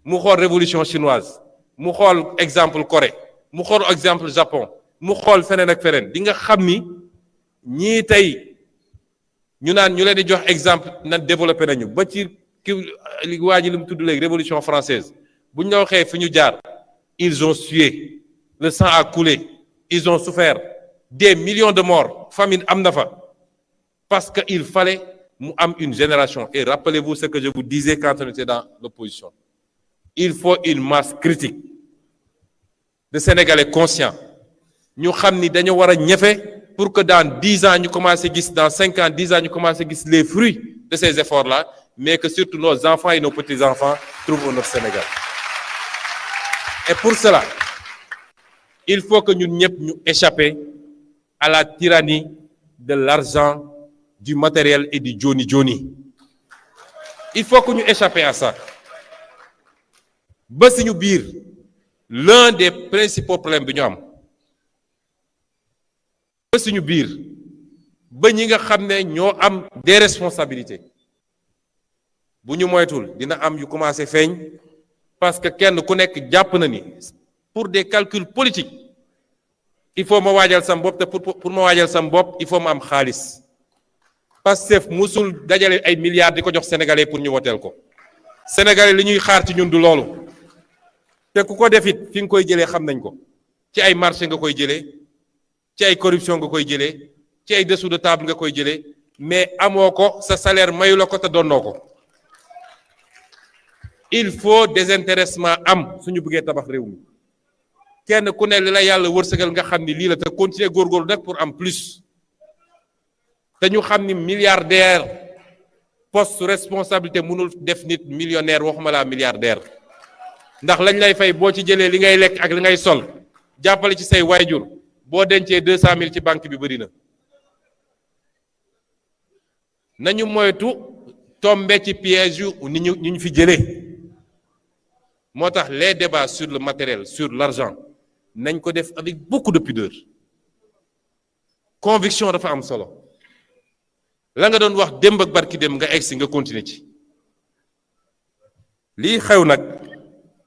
mu xool révolution chinoise mu xool exemple Corée mu xool exemple Japon mu xool feneen ak feneen di nga xam ni ñii tey ñu naan ñu leen di jox exemple nan développé nañu ba ci ki waa ji li mu tudd léegi révolution française bu ñu la waxee fi ñu jaar ils ont sué le sang a coulé ils ont souffert des millions de morts famine am na fa parce que il fallait mu am une génération et rappelez-vous ce que je vous disais quand on était dans l'opposition il faut une masse critique de Sénégalais conscients ñu xam ni dañu war a ñefe pour que dans 10 ans ñu commencé gis dans 5 ans 10 ans ñu commencé gis les fruits de ces efforts-là mais que surtout nos enfants et nos petits-enfants trouvent notre Sénégal et pour cela il faut que ñun ñëpp ñu échapper à la tyrannie de l'argent du matériel et du joni il faut que ñu échapper à ça ba suñu biir l'un des principaux problèmes bi ñu am ba suñu biir ba ñi nga xam ne ñoo am des responsabilités bu ñu moytul dina am yu commencé feeñ parce que kenn ku nekk jàpp na ni pour des calculs politiques il faut ma waajal sam bopp te pour ma waajal sam bopp il faut ma am xaalis Pastef musul dajale ay milliards di ko jox sénégalais pour ñu woteel ko sénégalais li ñuy xaar ci ñun du loolu te ku ko def it fi nga koy jëlee xam nañ ko ci ay marché nga koy jëlee ci ay corruption nga koy jëlee ci ay dessous de table nga koy jëlee mais amoo ko sa salaire mayu la ko te donnoo ko il faut désintéressement am suñu bëggee tabax réew mi kenn ku ne li la yàlla wërsëgal nga xam ni lii la te continuer góorgóorlu nag pour am plus te ñu xam ni milliardaire poste responsabilité mënul def nit millionnaire waxuma laa milliardaire ndax lañ lay fay boo ci jëlee li ngay lekk ak li ngay sol jàppale ci say waayjur boo dencee 200 000 ci banque bi bëri na nañu moytu tombe ci piège yu ni ñu fi jëlee moo tax les débats sur le matériel sur l'argent nañ ko def avec beaucoup de pudeur conviction dafa am solo la nga doon wax démb ak barki démb nga egsi nga continuer ci lii xew nag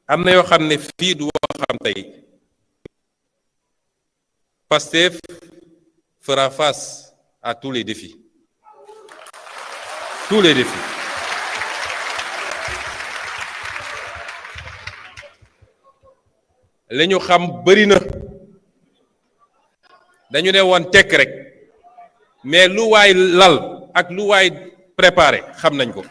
am na yoo xam ne fii du waxam tey Pastef fera face à tous les défis li ñu xam bëri na dañu ne woon tekk rek mais lu waay lal ak lu waay préparé xam nañ ko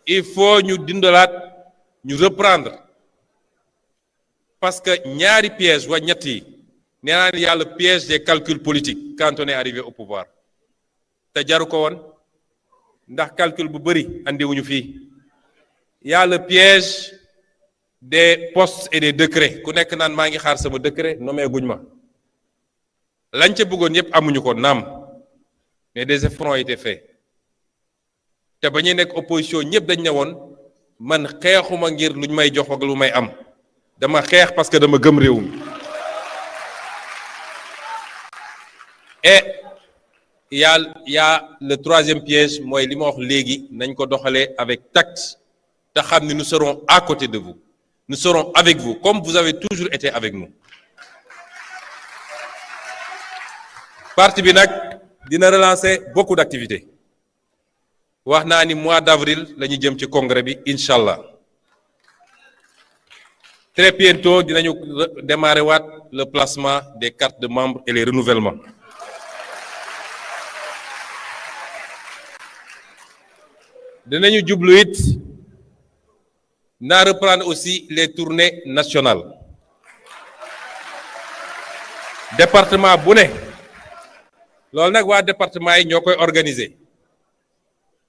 il faut ñu dindalaat ñu reprendre parce que ñaari piège wa ñett yi nee naa ni yàlla piège des calculs politiques quand on est arrivé au pouvoir te jaru ko woon ndax calcul bu bëri andiwuñu fii yàlla piège des postes et des décrets ku nekk naan maa ngi xaar sama décret nommé guñ ma lañ ca bëggoon yépp amuñu ko naam mais des efforts ont été faits te ba ñuy nekk opposition ñëpp dañ ne woon man xeexuma ngir luñ may jox ak lu may am dama xeex parce que dama gëm réew mi et y a le troisième piège mooy li ma wax léegi nañ ko doxalee avec tact te xam ni nous serons à côté de vous nous serons avec vous comme vous avez toujours été avec nous parti bi nag dina relancer beaucoup d'activités wax naa ni mois d'avril la ñu jëm ci congrès bi incha allah très bientôt dinañu démarrer waat le placement des cartes de membres et les renouvellements dinañu jublu it naa reprendre aussi les tournées nationales département bu ne loolu nag waa département yi ñoo koy organiser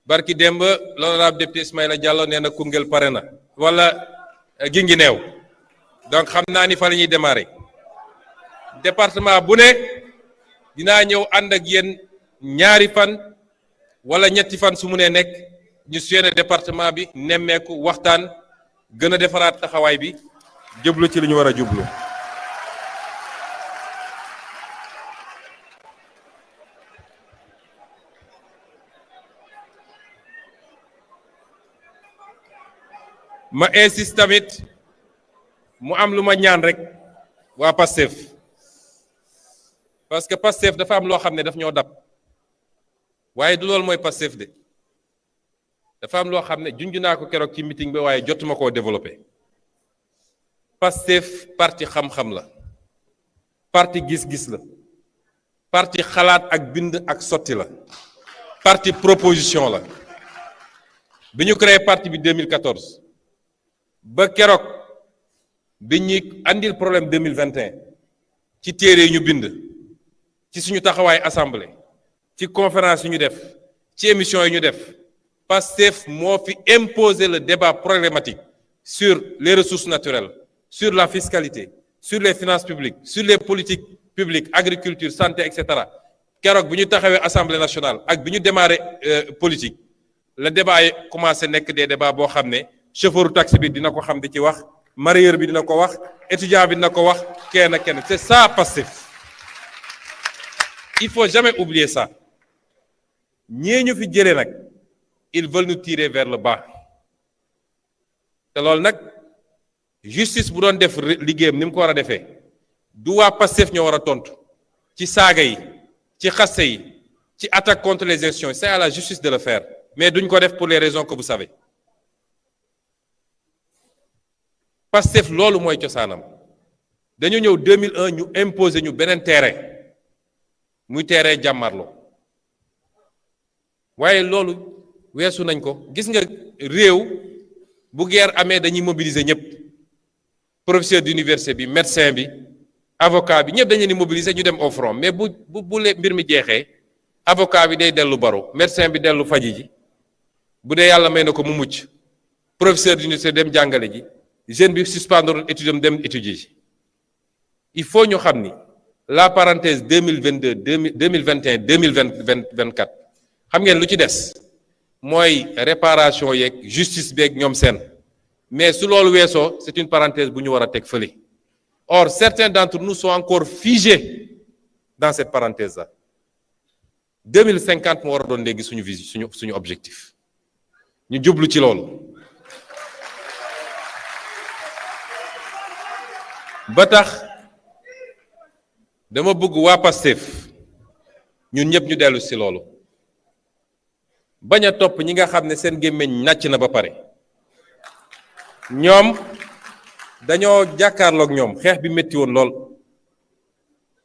barki démb l'honorable député Ismaïla Diallo nee na Koungheul pare na wala Guinguinéo donc xam naa ni fa la ñuy démarrer département bu ne dinaa ñëw ànd ak yéen ñaari fan wala ñetti fan su mu nee nekk ñu suyene département bi nemmeeku waxtaan gën a defaraat taxawaay bi jublu ci li ñu war a jublu ma insiste tamit mu am lu ma ñaan rek waa Pastef parce que Pastef dafa am loo xam ne daf ñoo dab waaye du loolu mooy Pastef de dafa am loo xam ne junj naa ko keroog ci meeting bi waaye jotuma koo développé Pastef parti xam-xam la parti gis-gis la parti xalaat ak bind ak sotti la parti proposition la bi ñu créé parti bi 2014 ba keroog bi ñuy andil problème 2021 ci téere yi ñu bind ci suñu taxawaay assemblée ci conférence yi ñu def ci émission yi ñu def Pastef moo fi imposer le débat problématique sur les ressources naturelles sur la fiscalité sur les finances publiques sur les politiques publiques agriculture santé etc. keroog bi ñu taxawee assemblée nationale ak bi ñu démarré politique le débat yi commencé nekk des débats boo xam ne chauffeur taxi bi dina ko xam di ci wax mareyeur bi dina ko wax étudiant bi dina ko wax kenn c'est ça Pastef il faut jamais oublier ça ñee ñu fi jëlee nag ils veulent nous tirer vers le bas te loolu nag justice bu doon def liggéeyam ni mu ko war a defee du waa Pastef ñoo war a tontu ci saaga yi ci xaste yi ci attaque contre les institutions c'est à la justice de le faire mais duñ ko def pour les raisons que vous savez Pastef loolu mooy cosaanam dañu ñëw 2001 ñu imposer ñu beneen terrain muy terrain jàmmarloo waaye loolu weesu nañ ko gis nga réew bu guerre amee dañuy mobiliser ñëpp professeur d'université bi médecin bi avocat bi ñëpp dañu leen di mobiliser ñu dem au front mais bu mbir mi jeexee avocat bi day dellu baro médecin bi dellu faji ji bu dee yàlla may na ko mu mucc professeur d'université dem jàngale ji jeune bi suspendre étude am dem étudier ji il faut ñu xam ni la parenthèse 2022 2021 2024 xam ngeen lu ci des mooy réparation yeeg justice beeg ñoom seen mais su loolu weesoo c'est une parenthèse bu ñu war a teg fële or certains d'entre nous sont encore figés dans cette parenthèse là 2050 moo war a doon léegi suñu vision suñu objectif ñu jublu ci loolu ba tax dama bëgg waa Pastef ñun ñëpp ñu dellu ci loolu bañ a topp ñi nga xam ne seen gémmiñ nàcc na ba pare ñoom dañoo jàkkaarloog ñoom xeex bi métti woon lool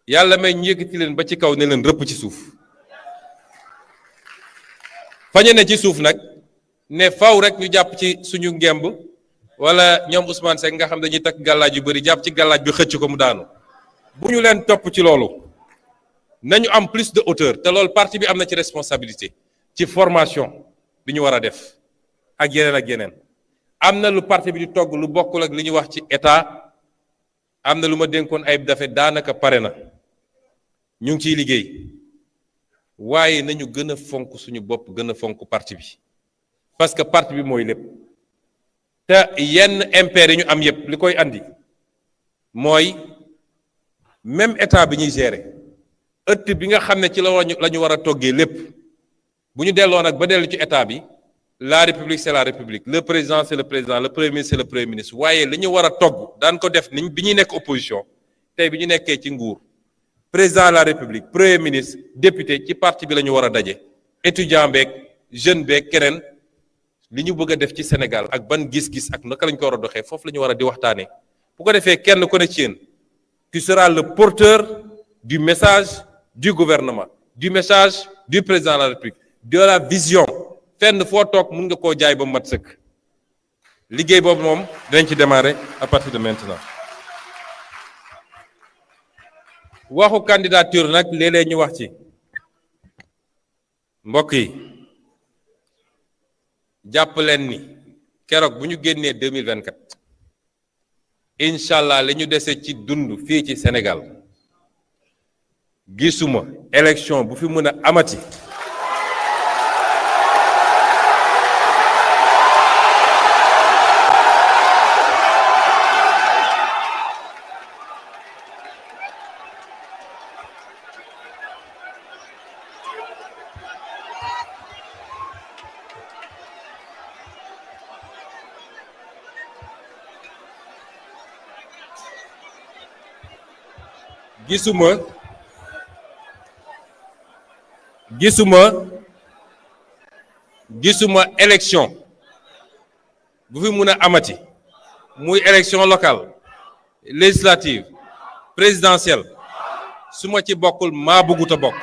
yàlla may ñu yëkkati leen ba ci kaw ne leen rëpp ci suuf fañe ne ci suuf nag ne faw rek ñu jàpp ci suñu ngemb wala ñoom Ousmane Seck nga xam dañuy takk gàllaaj yu bari jàpp ci gàllaaj bi xëcc ko mu daanu bu ñu leen topp ci loolu nañu am plus de hauteur te loolu parti bi am na ci responsabilité ci formation bi ñu war a def ak yeneen am na lu parti bi di togg lu bokkul ak li ñu wax ci état am na lu ma dénkoon Ayib Daffé daanaka pare na ñu ngi ciy liggéey waaye nañu gën a fonk suñu bopp gën a fonk parti bi parce que parti bi mooy lépp te yenn impair yi ñu am yépp li koy andi mooy même état bi ñuy gérer ëtt bi nga xam ne ci la ñu war a toggee lépp bu ñu delloo nag ba dellu ci état bi la république c'est la république le président c'est le président le premier ministre c'est le premier ministre waaye li ñu war a togg daan ko def niñ bi ñuy nekk opposition tey bi ñu nekkee ci nguur président de la république premier ministre député ci parti bi la ñu war a daje étudiant beeg jeune beeg keneen li ñu bëgg a def ci Sénégal ak ban gis-gis ak naka lañ ko war a doxee foofu la ñu war a di waxtaanee bu ko defee kenn ku ne ci yéen tu seras le porteur du message du gouvernement du message du président de la république de la vision fenn foo toog mun nga koo jaay ba mat sëkk liggéey boobu moom dinañ ci démarrer à partir de maintenant waxu candidature nag léeg-léeg ñu wax ci mbokk yi jàpp leen ni keroog bu ñu génnee 2024 incha allah li ñu dese ci dund fii ci Sénégal gisuma élection bu fi mën a amati gisuma élection bu fi mun a amati muy élection locale législative présidentielle su ma ci bokkul maa bëggut a bokk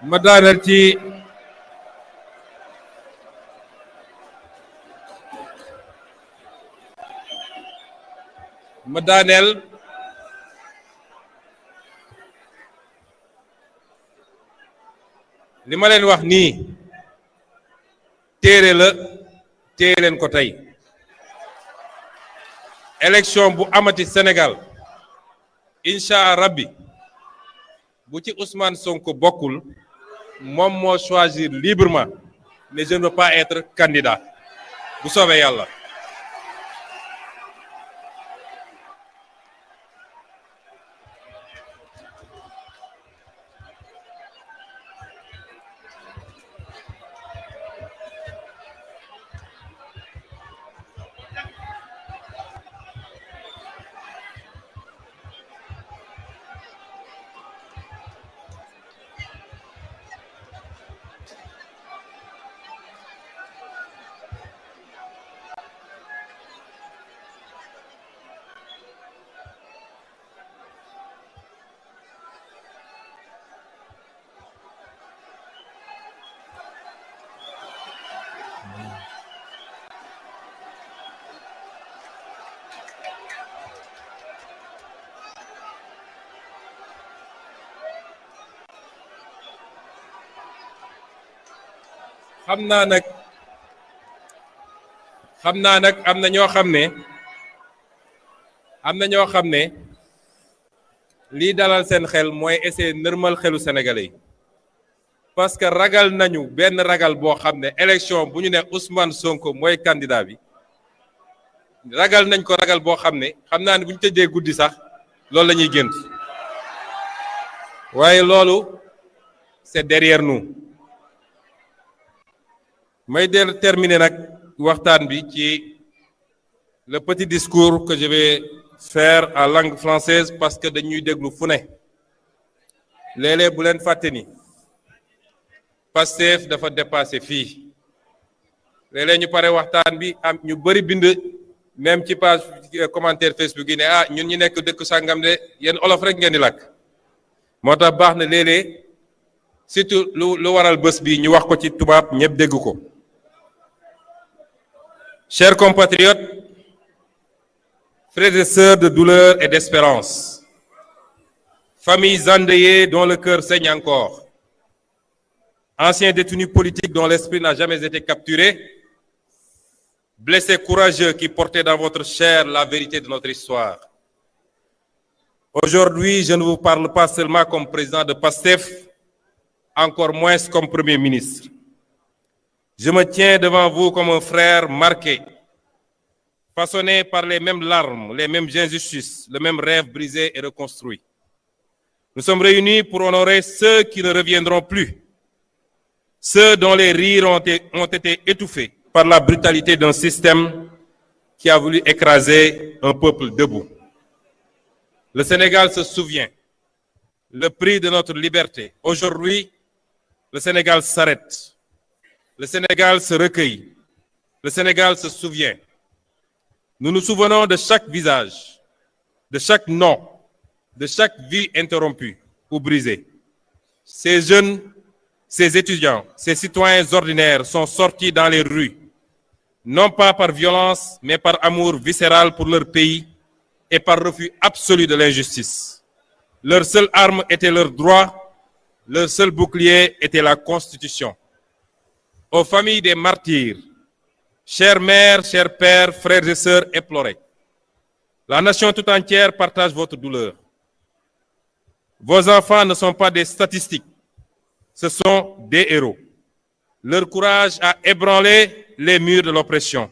ma daaneel ci li ma leen wax nii téere la téere leen ko tey élection bu amati Sénégal incha rabbi bu ci Ousmane Sonko bokkul moom moo choisir librement mais je ne veux pas être candidat bu soobee yàlla. xam naa nag am na ñoo xam ne lii dalal seen xel mooy essayer nërmal xelu sénégalais yi parce que ragal nañu benn ragal boo xam ne élection bu ñu ne Ousmane Sonko mooy candidat bi ragal nañ ko ragal boo xam ne xam naa ne bu ñu tëddee guddi sax loolu la ñuy gént waaye loolu c'est derrière nous. may terminer nag waxtaan bi ci le petit discours que je vais faire en langue française parce que dañuy déglu fu ne léeg-léeg bu leen fàtte ni Pastef dafa dépassé fii léeg-léeg ñu pare waxtaan bi am ñu bëri bind même ci page commentaire Facebook yi ne ah ñun ñu nekk dëkk sàngam de yéen olof rek ngeen di làkk moo tax baax na léeg-léeg surtout lu waral bés bi ñu wax ko ci tubaab ñëpp dégg ko. Chers compatriotes, frères et sœurs de douleur et d'espérance, familles endeuillées dont le cœur saigne encore, anciens détenus politiques dont l'esprit n'a jamais été capturé, blessés courageux qui portaient dans votre chair la vérité de notre histoire. Aujourd'hui, je ne vous parle pas seulement comme président de PASTEF, encore moins comme Premier ministre. Je me tiens devant vous comme un frère marqué, façonné par les mêmes larmes, les mêmes injustices, le même rêve brisé et reconstruit. Nous sommes réunis pour honorer ceux qui ne reviendront plus, ceux dont les rires ont été étouffés par la brutalité d'un système qui a voulu écraser un peuple debout. Le Sénégal se souvient, le prix de notre liberté. Aujourd'hui, le Sénégal s'arrête. Le Sénégal se recueille. Le Sénégal se souvient. Nous nous souvenons de chaque visage, de chaque nom, de chaque vie interrompue ou brisée. Ces jeunes, ces étudiants, ces citoyens ordinaires sont sortis dans les rues, non pas par violence, mais par amour viscéral pour leur pays et par refus absolu de l'injustice. Leur seule arme était leur droit, leur seul bouclier était la Constitution. Aux familles des martyrs, chères mères, chers pères, frères et sœurs éplorés, la nation tout entière partage votre douleur. Vos enfants ne sont pas des statistiques, ce sont des héros. Leur courage a ébranlé les murs de l'oppression.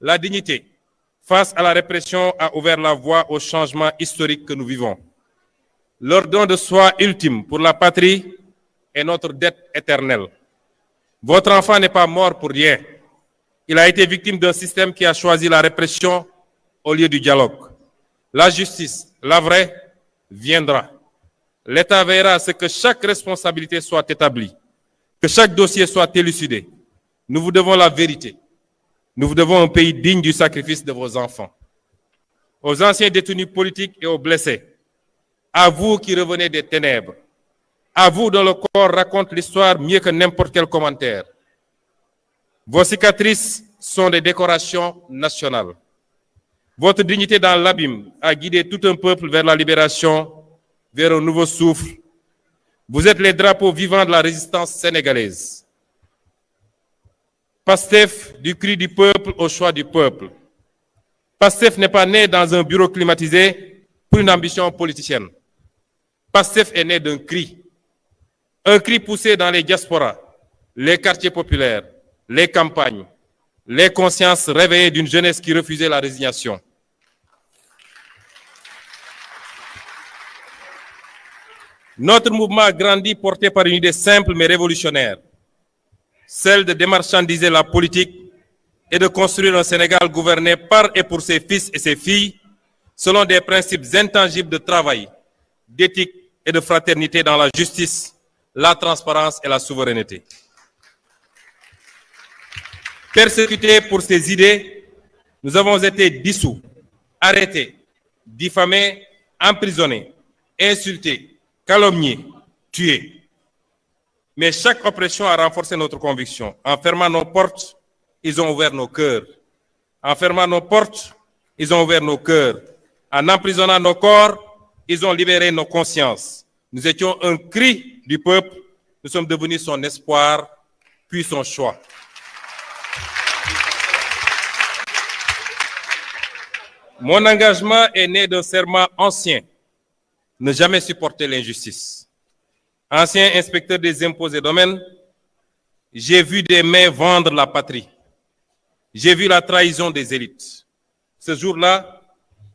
La dignité, face à la répression, a ouvert la voie au changement historique que nous vivons. Leur don de soi ultime pour la patrie est notre dette éternelle. Votre enfant n'est pas mort pour rien. Il a été victime d'un système qui a choisi la répression au lieu du dialogue. La justice, la vraie, viendra. L'État veillera à ce que chaque responsabilité soit établie, que chaque dossier soit élucidé. Nous vous devons la vérité. Nous vous devons un pays digne du sacrifice de vos enfants. Aux anciens détenus politiques et aux blessés, à vous qui revenez des ténèbres, À vous dont le corps raconte l'histoire mieux que n'importe quel commentaire. Vos cicatrices sont des décorations nationales. Votre dignité dans l'abîme a guidé tout un peuple vers la libération, vers un nouveau souffle. Vous êtes les drapeaux vivants de la résistance sénégalaise. Pastef, du cri du peuple au choix du peuple. Pastef n'est pas né dans un bureau climatisé pour une ambition politicienne. Pastef est né d'un cri. Un cri poussé dans les diasporas, les quartiers populaires, les campagnes, les consciences réveillées d'une jeunesse qui refusait la résignation. Notre mouvement a grandi porté par une idée simple mais révolutionnaire, celle de démarchandiser la politique et de construire un Sénégal gouverné par et pour ses fils et ses filles selon des principes intangibles de travail, d'éthique et de fraternité dans la justice, la transparence et la souveraineté. Persécutés pour ces idées, nous avons été dissous, arrêtés, diffamés, emprisonnés, insultés, calomniés, tués. Mais chaque oppression a renforcé notre conviction. En fermant nos portes, ils ont ouvert nos cœurs. En fermant nos portes, ils ont ouvert nos cœurs. En emprisonnant nos corps, ils ont libéré nos consciences. Nous étions un cri du peuple. Nous sommes devenus son espoir, puis son choix. Mon engagement est né d'un serment ancien. Ne jamais supporter l'injustice. Ancien inspecteur des impôts et domaines, j'ai vu des mains vendre la patrie. J'ai vu la trahison des élites. Ce jour-là,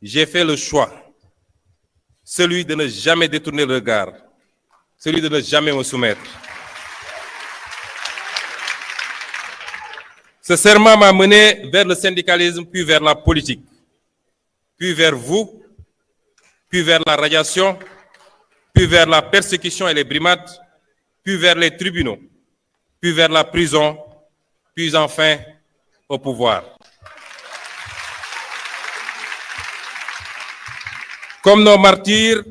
j'ai fait le choix. Celui de ne jamais détourner le regard. Celui de ne jamais me soumettre. Ce serment m'a mené vers le syndicalisme, puis vers la politique, puis vers vous, puis vers la radiation, puis vers la persécution et les brimades, puis vers les tribunaux, puis vers la prison, puis enfin au pouvoir. Comme nos martyrs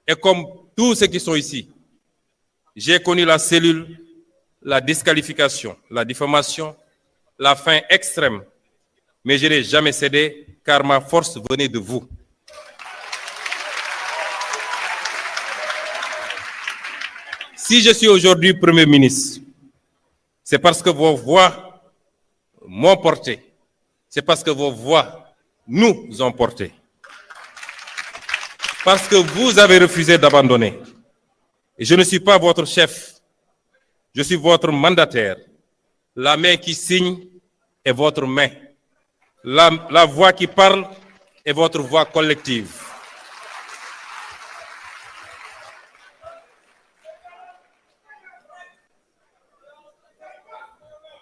et comme tous ceux qui sont ici, j'ai connu la cellule, la disqualification, la diffamation, la faim extrême, mais je n'ai jamais cédé car ma force venait de vous. Si je suis aujourd'hui Premier ministre, c'est parce que vos voix m'ont porté. C'est parce que vos voix nous ont porté. Parce que vous avez refusé d'abandonner. Et je ne suis pas votre chef. Je suis votre mandataire. La main qui signe est votre main. La voix qui parle est votre voix collective.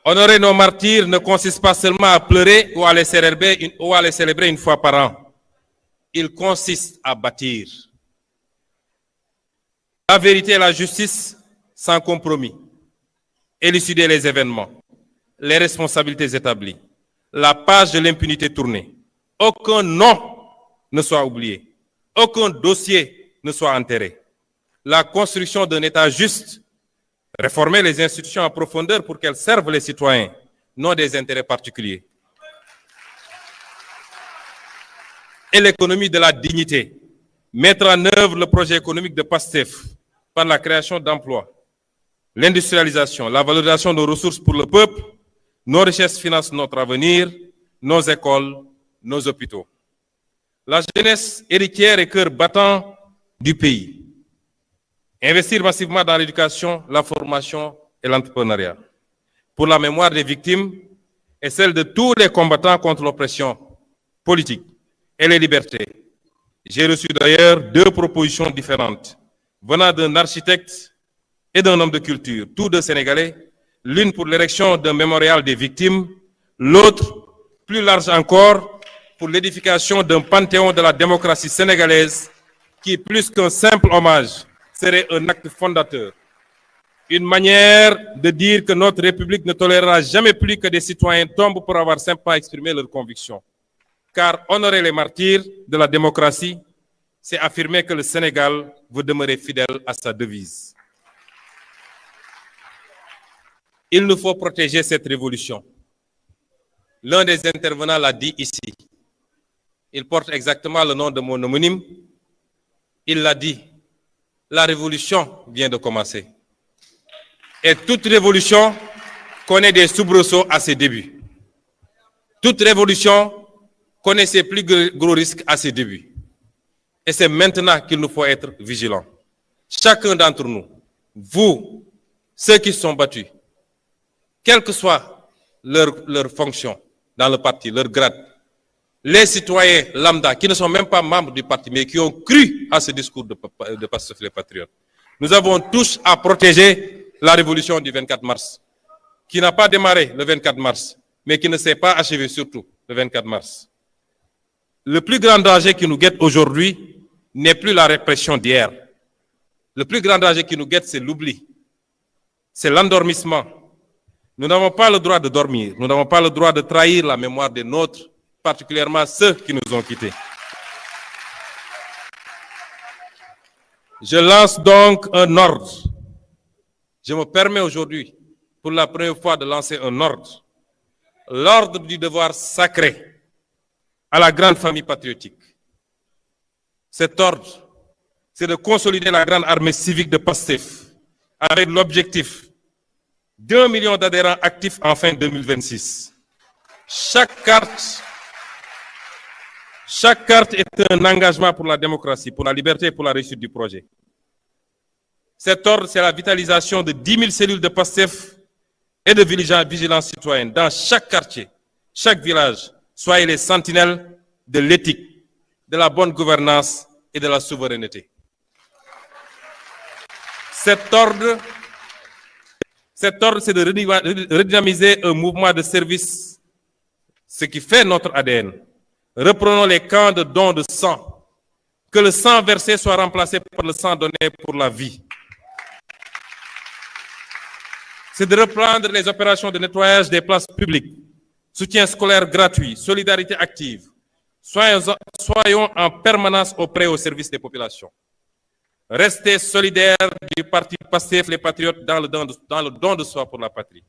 Honorer nos martyrs ne consiste pas seulement à pleurer ou à les célébrer une fois par an. Il consiste à bâtir. La vérité et la justice sans compromis. Élucider les événements, les responsabilités établies, la page de l'impunité tournée. Aucun nom ne soit oublié. Aucun dossier ne soit enterré. La construction d'un État juste. Réformer les institutions en profondeur pour qu'elles servent les citoyens, non des intérêts particuliers. Et l'économie de la dignité. Mettre en œuvre le projet économique de PASTEF par la création d'emplois, l'industrialisation, la valorisation de nos ressources pour le peuple, nos richesses financent notre avenir, nos écoles, nos hôpitaux. La jeunesse héritière et cœur battant du pays. Investir massivement dans l'éducation, la formation et l'entrepreneuriat. Pour la mémoire des victimes et celle de tous les combattants contre l'oppression politique et les libertés. J'ai reçu d'ailleurs 2 propositions différentes, venant d'un architecte et d'un homme de culture, tous 2 Sénégalais, l'une pour l'érection d'un mémorial des victimes, l'autre, plus large encore, pour l'édification d'un panthéon de la démocratie sénégalaise qui, plus qu'un simple hommage, serait un acte fondateur. Une manière de dire que notre République ne tolérera jamais plus que des citoyens tombent pour avoir simplement exprimé leurs convictions. Car honorer les martyrs de la démocratie, c'est affirmer que le Sénégal veut demeurer fidèle à sa devise. Il nous faut protéger cette révolution. L'un des intervenants l'a dit ici. Il porte exactement le nom de mon homonyme. Il l'a dit. La révolution vient de commencer. Et toute révolution connaît des soubresauts à ses débuts. Toute révolution connaît ses plus gros risques à ses débuts. Et c'est maintenant qu'il nous faut être vigilants. Chacun d'entre nous, vous, ceux qui se sont battus, quelle que soit leur fonction dans le parti, leur grade, les citoyens lambda qui ne sont même pas membres du parti, mais qui ont cru à ce discours de Pastef les Patriotes. Nous avons tous à protéger la révolution du 24 mars, qui n'a pas démarré le 24 mars, mais qui ne s'est pas achevé surtout le 24 mars. Le plus grand danger qui nous guette aujourd'hui n'est plus la répression d'hier. Le plus grand danger qui nous guette, c'est l'oubli. C'est l'endormissement. Nous n'avons pas le droit de dormir. Nous n'avons pas le droit de trahir la mémoire des nôtres, particulièrement ceux qui nous ont quittés. Je lance donc un ordre. Je me permets aujourd'hui, pour la première fois, de lancer un ordre. L'ordre du devoir sacré à la grande famille patriotique. Cet ordre, c'est de consolider la grande armée civique de Pastef avec l'objectif d'1 million d'adhérents actifs en fin 2026. Chaque carte est un engagement pour la démocratie, pour la liberté et pour la réussite du projet. Cet ordre, c'est la vitalisation de 10 000 cellules de Pastef et de vigilance citoyenne dans chaque quartier, chaque village. Soyez les sentinelles de l'éthique, de la bonne gouvernance et de la souveraineté. Cet ordre, c'est de redynamiser un mouvement de service, ce qui fait notre ADN. Reprenons les camps de dons de sang. Que le sang versé soit remplacé par le sang donné pour la vie. C'est de reprendre les opérations de nettoyage des places publiques, soutien scolaire gratuit, solidarité active. Soyons en permanence au service des populations. Restez solidaires du parti Pastef les Patriotes dans le don de soi pour la patrie.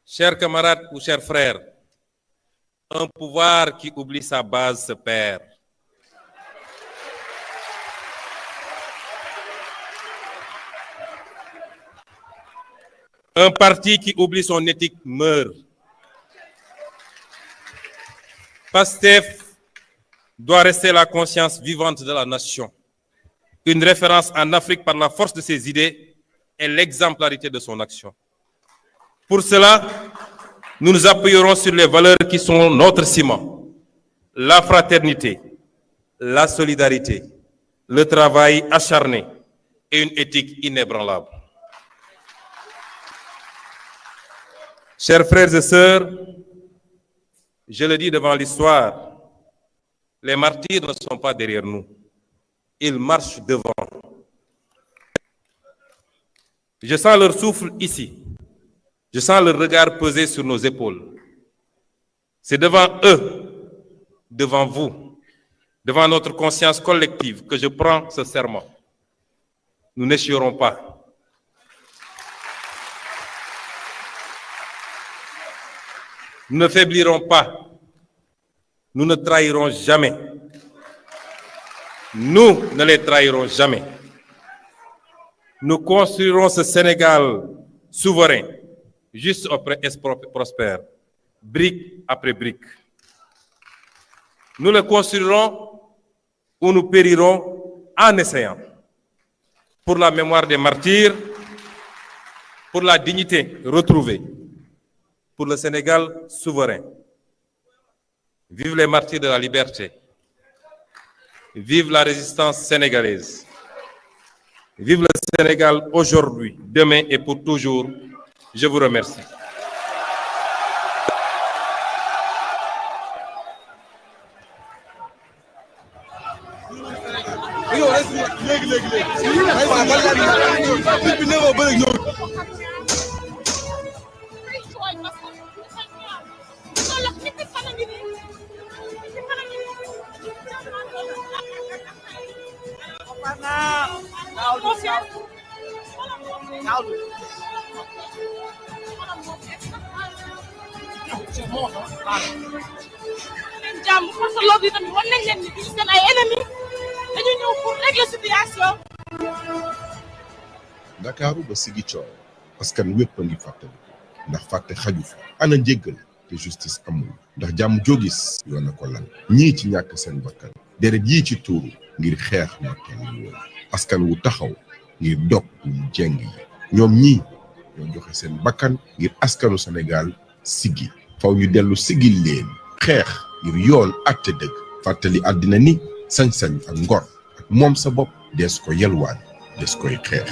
Chers camarades ou chers frères, un pouvoir qui oublie sa base se perd. Un parti qui oublie son éthique meurt. Pastef doit rester la conscience vivante de la nation, une référence en Afrique par la force de ses idées et l'exemplarité de son action. Pour cela, nous nous appuierons sur les valeurs qui sont notre ciment, la fraternité, la solidarité, le travail acharné et une éthique inébranlable. Chers frères et sœurs, je le dis devant l'histoire, les martyrs ne sont pas derrière nous, ils marchent devant. Je sens leur souffle ici, je sens leur regard peser sur nos épaules. C'est devant eux, devant vous, devant notre conscience collective que je prends ce serment. Nous n'échouerons pas. Nous ne faiblirons pas. Nous ne trahirons jamais. Nous ne les trahirons jamais. Nous construirons ce Sénégal souverain, juste et prospère, brique après brique. Nous le construirons ou nous périrons en essayant. Pour la mémoire des martyrs, pour la dignité retrouvée, pour le Sénégal souverain. Vive les martyrs de la liberté. Vive la résistance sénégalaise. Vive le Sénégal aujourd'hui, demain et pour toujours. Je vous remercie. jàmm parce que loolu tamit war nañ leen ni duñu seen ay ennemis dañu ñëw pour régler situation. Ndakaaru ba Ziguinchor askan wépp a ngi fàttali ndax fàtte xaju fa ana njéggal te justice amul ndax jàmm jógis yoon na ko lan ñii ci ñàkk seen bakkan deret yii ci tuuru ngir xeex nooteel yi woon askan wu taxaw ngir dog ñu jeng yi ñoom ñii ñoo joxe seen bakkan ngir askanu Sénégal siggi faw ñu dellu siggil leen xeex ngir yoon àtte dëgg fàttali àddina ni sañ-sañ ak ngor ak moom sa bopp dees ko yelwaan des koy xeex